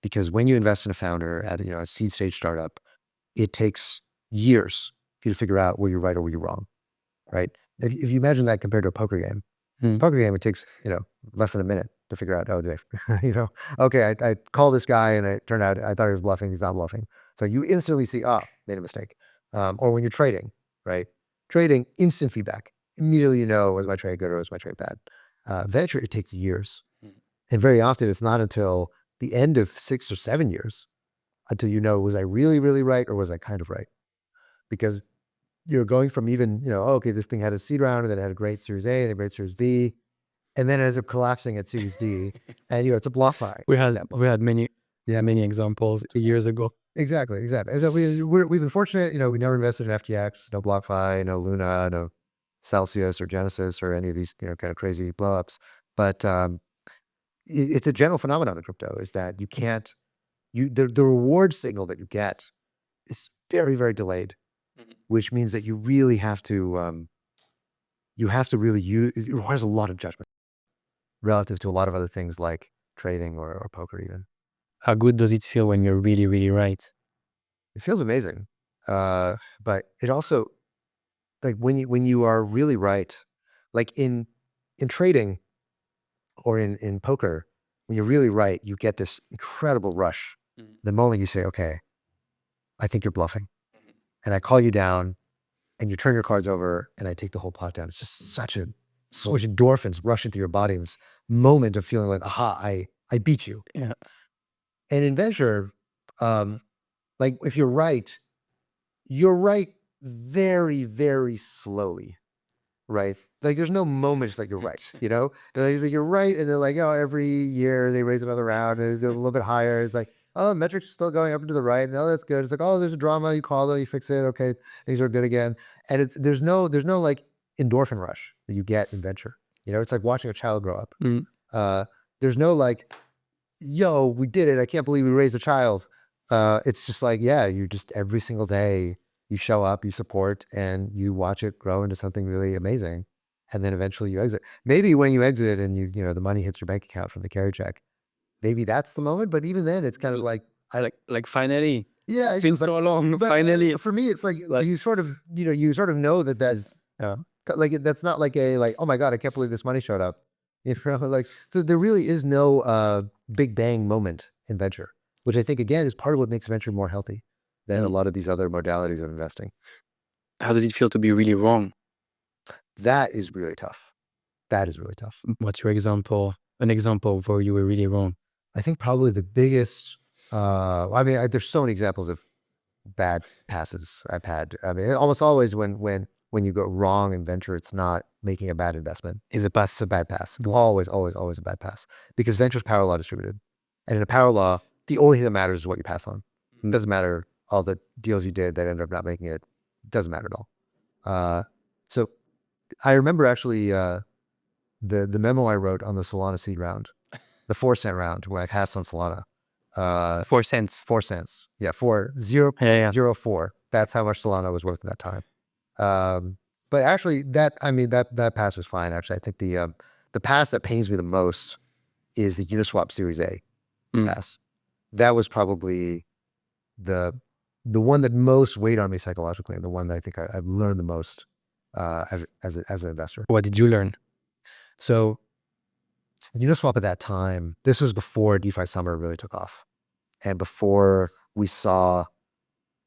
because when you invest in a founder at a seed stage startup, it takes years for you to figure out where you're right or where you're wrong, right? If you imagine that compared to a poker game, poker game, it takes, less than a minute to figure out, okay, I called this guy and it turned out I thought he was bluffing. He's not bluffing. So you instantly see, made a mistake. Or when you're trading, right? Trading, instant feedback. Immediately was my trade good or was my trade bad? Venture, it takes years. And very often it's not until the end of 6 or 7 years until was I really, really right or was I kind of right? Because you're going from even, okay, this thing had a seed round and then it had a great Series A and a great Series B, and then it ends up collapsing at Series D, and it's a BlockFi. We had many examples years ago. Exactly. And so we've been fortunate. We never invested in FTX, no BlockFi, no Luna, no Celsius or Genesis or any of these kind of crazy blowups. But it's a general phenomenon in crypto is that you can't the reward signal that you get is very, very delayed, which means that you really have to really use. It requires a lot of judgment relative to a lot of other things like trading or poker even. How good does it feel when you're really, really right? It feels amazing. But it also, like when you are really right, like in trading or in poker, when you're really right, you get this incredible rush. The moment you say, okay, I think you're bluffing, and I call you down and you turn your cards over and I take the whole pot down. It's just so much endorphins rush into your body in this moment of feeling like, aha, I beat you. Yeah. And in venture, like if you're right very, very slowly, right? Like there's no moment that you're right, Like you're right, and they're like, every year they raise another round, and it's a little bit higher. It's like, oh, metrics are still going up and to the right, and that's good. It's like, oh, there's a drama, you call it, you fix it, okay, things are good again. And there's no like endorphin rush that you get in venture. It's like watching a child grow up. There's no like, yo, we did it, I can't believe we raised a child. It's just like, you just every single day you show up, you support, and you watch it grow into something really amazing. And then eventually you exit. Maybe when you exit and the money hits your bank account from the carry check, maybe that's the moment. But even then it's kind of like, like finally. Yeah. It's been so long. Finally. For me, it's like you sort of know that that's, like, that's not like oh my God, I can't believe this money showed up. Like, so there really is no big bang moment in venture, which I think again is part of what makes venture more healthy. than a lot of these other modalities of investing. How does it feel to be really wrong? That is really tough. That is really tough. What's your example? An example of where you were really wrong? I think probably the biggest, there's so many examples of bad passes I've had. I mean, almost always when you go wrong in venture, it's not making a bad investment. Is a pass. It's a bad pass. Always a bad pass, because venture's power law distributed. And in a power law, the only thing that matters is what you pass on. It doesn't matter all the deals you did that ended up not making it. It doesn't matter at all. So I remember actually the memo I wrote on the Solana seed round, the 4-cent round where I passed on Solana. 4 cents. 4 cents. Yeah, 0.04. That's how much Solana was worth at that time. But actually that pass was fine. Actually, I think the pass that pains me the most is the Uniswap Series A pass. That was probably the one that most weighed on me psychologically, and the one that I think I've learned the most as an investor. What did you learn? So Uniswap at that time, this was before DeFi summer really took off, and before we saw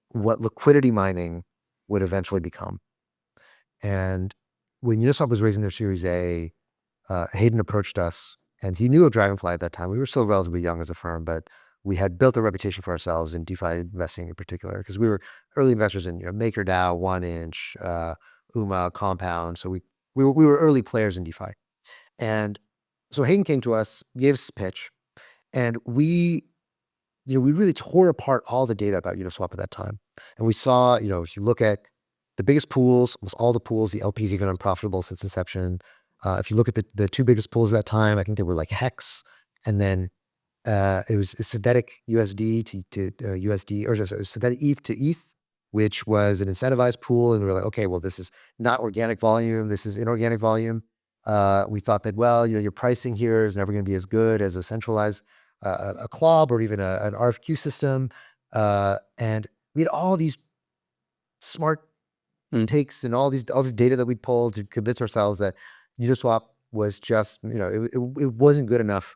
what liquidity mining would eventually become. And when Uniswap was raising their Series A, Hayden approached us, and he knew of Dragonfly at that time. We were still relatively young as a firm, but we had built a reputation for ourselves in DeFi investing in particular, because we were early investors in MakerDAO, 1inch, UMA, Compound. So we were early players in DeFi. And so Hayden came to us, gave us a pitch, and we really tore apart all the data about Uniswap at that time. And we saw, if you look at the biggest pools, almost all the pools, the LPs have been unprofitable since inception. If you look at the two biggest pools at that time, I think they were like Hex, and then it was synthetic USD to USD, or synthetic ETH to ETH, which was an incentivized pool. And we were like, okay, well, this is not organic volume. This is inorganic volume. We thought that, well, your pricing here is never going to be as good as a centralized a club or even an RFQ system. And we had all these smart takes and all this data that we pulled to convince ourselves that Uniswap was just, it wasn't good enough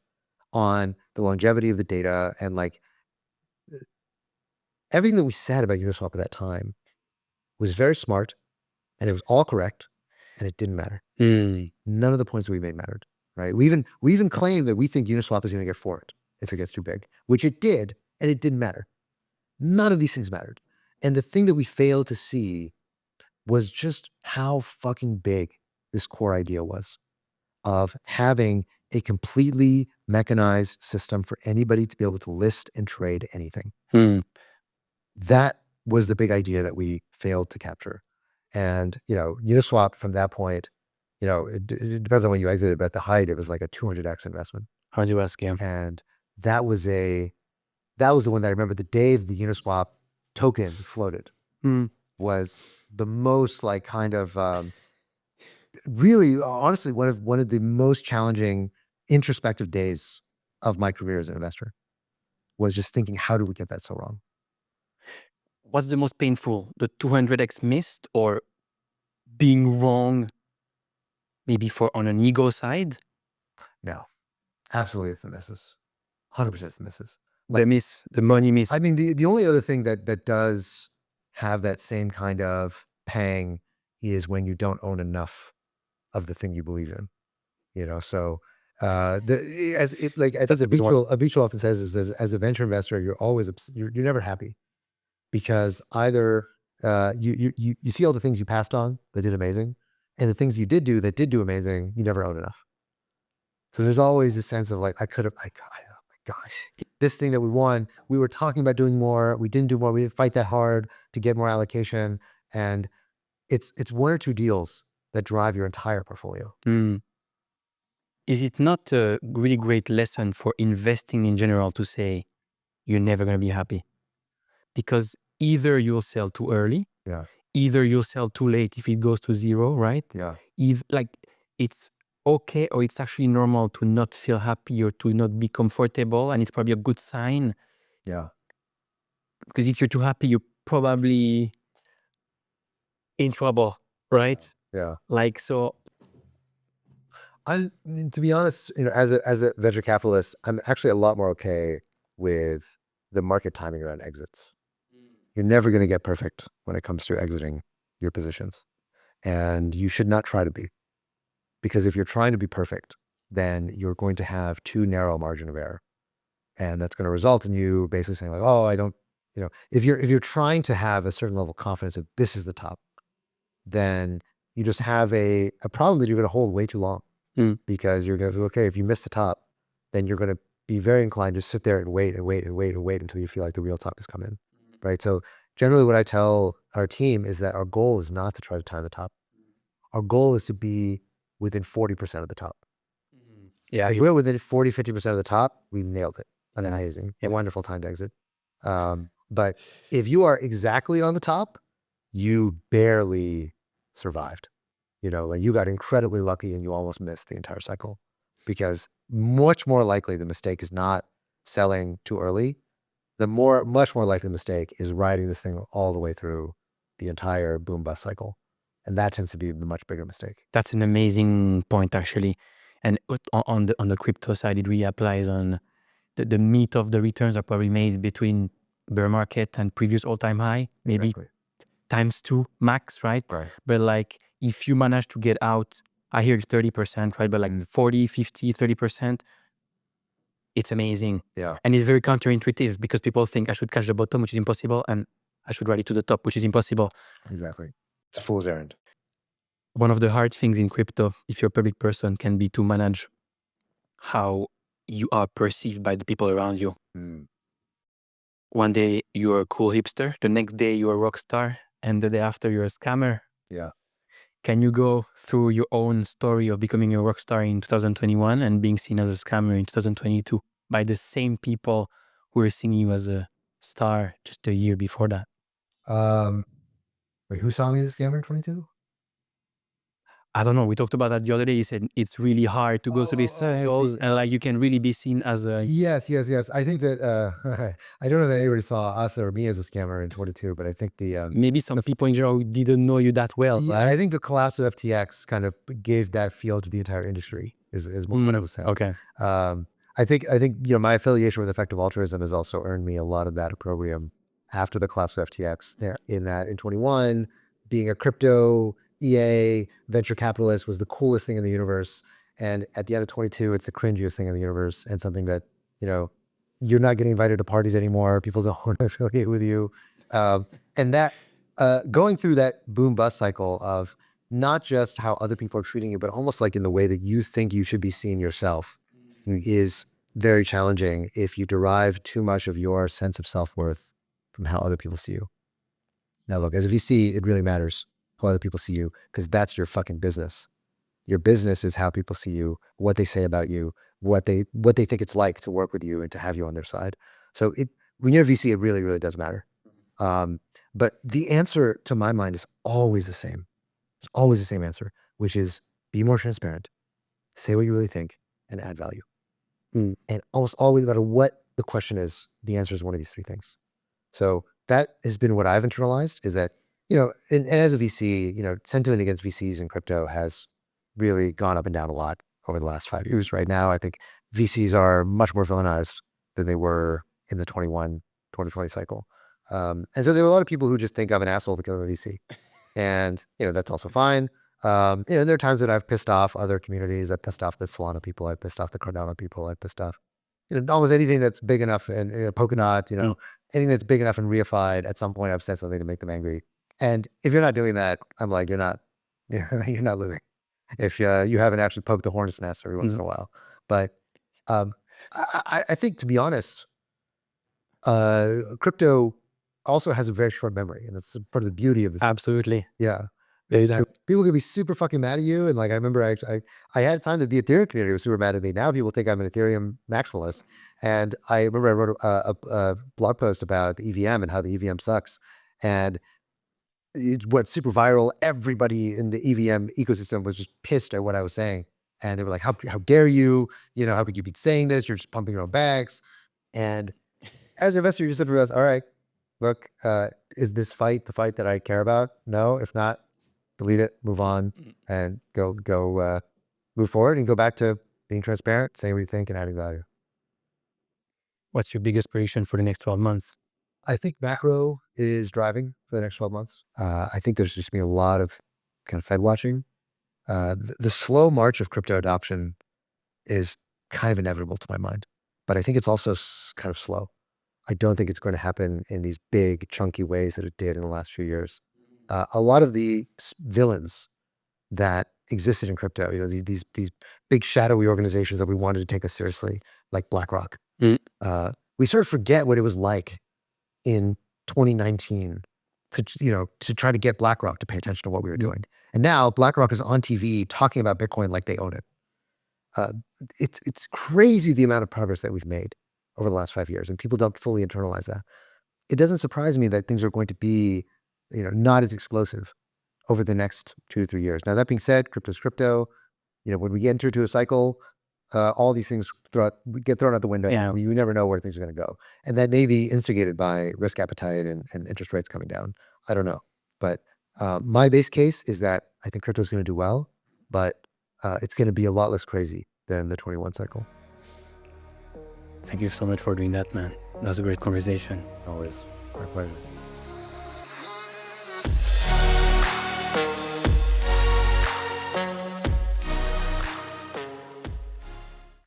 on the longevity of the data. And like everything that we said about Uniswap at that time was very smart, and it was all correct, and it didn't matter. None of the points that we made mattered, right? We even claimed that we think Uniswap is going to get forked if it gets too big, which it did, and it didn't matter. None of these things mattered. And the thing that we failed to see was just how fucking big this core idea was of having a completely mechanized system for anybody to be able to list and trade anything. That was the big idea that we failed to capture. And, Uniswap from that point, it depends on when you exited, but at the height, it was like a 200x investment. 100x, yeah. And that was the one that I remember the day the Uniswap token floated was the most like kind of really, honestly, one of the most challenging introspective days of my career as an investor, was just thinking, how do we get that so wrong? What's the most painful? The 200x missed, or being wrong maybe on an ego side? No, absolutely it's the misses. 100% it's the misses. The money miss. I mean, the only other thing that does have that same kind of pang is when you don't own enough of the thing you believe in, so as Abichal often says, is as a venture investor, you're never happy, because either you see all the things you passed on that did amazing, and the things you did do that did do amazing, you never owned enough. So there's always a sense of like, oh my gosh, this thing that we won, we were talking about doing more, we didn't do more, we didn't fight that hard to get more allocation, and it's one or two deals that drive your entire portfolio. Is it not a really great lesson for investing in general to say you're never going to be happy? Because either you'll sell too early, either you'll sell too late if it goes to zero, right? It's okay, or it's actually normal to not feel happy or to not be comfortable, and it's probably a good sign. Because if you're too happy, you're probably in trouble, right? So to be honest, as a venture capitalist, I'm actually a lot more okay with the market timing around exits. You're never going to get perfect when it comes to exiting your positions. And you should not try to be. Because if you're trying to be perfect, then you're going to have too narrow a margin of error. And that's going to result in you basically saying like, oh, I don't, if you're trying to have a certain level of confidence that this is the top, then you just have a problem that you're going to hold way too long. Because you're going to, okay, if you miss the top, then you're going to be very inclined to sit there and wait until you feel like the real top has come in, right? So generally what I tell our team is that our goal is not to try to time the top. Our goal is to be within 40% of the top. Yeah. If we're within 40, 50% of the top, we nailed it. Amazing. A wonderful time to exit. But if you are exactly on the top, you barely survived. Like you got incredibly lucky and you almost missed the entire cycle, because much more likely the mistake is not selling too early. Much more likely mistake is riding this thing all the way through the entire boom bust cycle. And that tends to be the much bigger mistake. That's an amazing point, actually. And on the crypto side, it really applies on the meat of the returns are probably made between bear market and previous all-time high, maybe Exactly. ×2 max, right? Right. But like if you manage to get out, I hear 30%, right? But like 40, 50, 30%, it's amazing. Yeah. And it's very counterintuitive because people think I should catch the bottom, which is impossible, and I should rally to the top, which is impossible. Exactly. It's a fool's errand. One of the hard things in crypto, if you're a public person, can be to manage how you are perceived by the people around you. One day you're a cool hipster, the next day you're a rock star, and the day after you're a scammer. Yeah. Can you go through your own story of becoming a rock star in 2021 and being seen as a scammer in 2022 by the same people who were seeing you as a star just a year before that? Wait, who saw me as a scammer in 22? I don't know. We talked about that the other day. You said it's really hard to go through these cycles, and like you can really be seen as a Yes. I think that I don't know that anybody saw us or me as a scammer in 22, but I think the maybe some people in general who didn't know you that well. yeah, Right? I think the collapse of FTX kind of gave that feel to the entire industry. Is what I was saying. Okay. I think my affiliation with effective altruism has also earned me a lot of that opprobrium after the collapse of FTX. In that in 21, being a crypto EA venture capitalist was the coolest thing in the universe, and at the end of 22, it's the cringiest thing in the universe, and something that you're not getting invited to parties anymore. People don't want to affiliate with you, and that going through that boom bust cycle of not just how other people are treating you, but almost like in the way that you think you should be seen yourself, is very challenging if you derive too much of your sense of self-worth from how other people see you. Now look, as a VC, it really matters how other people see you, because that's your fucking business. Your business is how people see you, what they say about you, what they think it's like to work with you and to have you on their side. So when you're a VC, it really, really does matter. But the answer to my mind is always the same. It's always the same answer, which is be more transparent, say what you really think, and add value. And almost always, no matter what the question is, the answer is one of these three things. So that has been what I've internalized, is that, and as a VC, sentiment against VCs in crypto has really gone up and down a lot over the last 5 years. Right now, I think VCs are much more villainized than they were in the 2020 cycle. And so there are a lot of people who just think I'm an asshole because I'm a VC. And, that's also fine. And there are times that I've pissed off other communities. I've pissed off the Solana people. I've pissed off the Cardano people. I've pissed off, almost anything that's big enough, and Polkadot, anything that's big enough and reified. At some point, I've said something to make them angry. And if you're not doing that, I'm like, you're not living. If you haven't actually poked the hornet's nest every once in a while. But I think, to be honest, crypto also has a very short memory, and that's part of the beauty of this. Absolutely. Yeah. People can be super fucking mad at you. And like, I remember I had a time that the Ethereum community was super mad at me. Now people think I'm an Ethereum maximalist. And I remember I wrote a blog post about the EVM and how the EVM sucks. And it went super viral. Everybody in the EVM ecosystem was just pissed at what I was saying. And they were like, how dare you? How could you be saying this? You're just pumping your own bags. And as an investor, you just said to us, all right, look, is this fight the fight that I care about? No. If not, delete it, move on, and go move forward and go back to being transparent, saying what you think, and adding value. What's your biggest prediction for the next 12 months? I think macro is driving for the next 12 months. I think there's just going to be a lot of kind of Fed watching. The slow march of crypto adoption is kind of inevitable to my mind, but I think it's also kind of slow. I don't think it's going to happen in these big chunky ways that it did in the last few years. A lot of the villains that existed in crypto, these big shadowy organizations that we wanted to take us seriously, like BlackRock. We sort of forget what it was like in 2019 to try to get BlackRock to pay attention to what we were doing. And now BlackRock is on TV talking about Bitcoin like they own it. It's crazy the amount of progress that we've made over the last 5 years, and people don't fully internalize that. It doesn't surprise me that things are going to be, not as explosive over the next 2 to 3 years. Now, that being said, crypto's crypto. When we enter into a cycle, all these things get thrown out the window. Yeah. You never know where things are going to go. And that may be instigated by risk appetite and interest rates coming down. I don't know. But my base case is that I think crypto is going to do well, but it's going to be a lot less crazy than the 21 cycle. Thank you so much for doing that, man. That was a great conversation. Always my pleasure.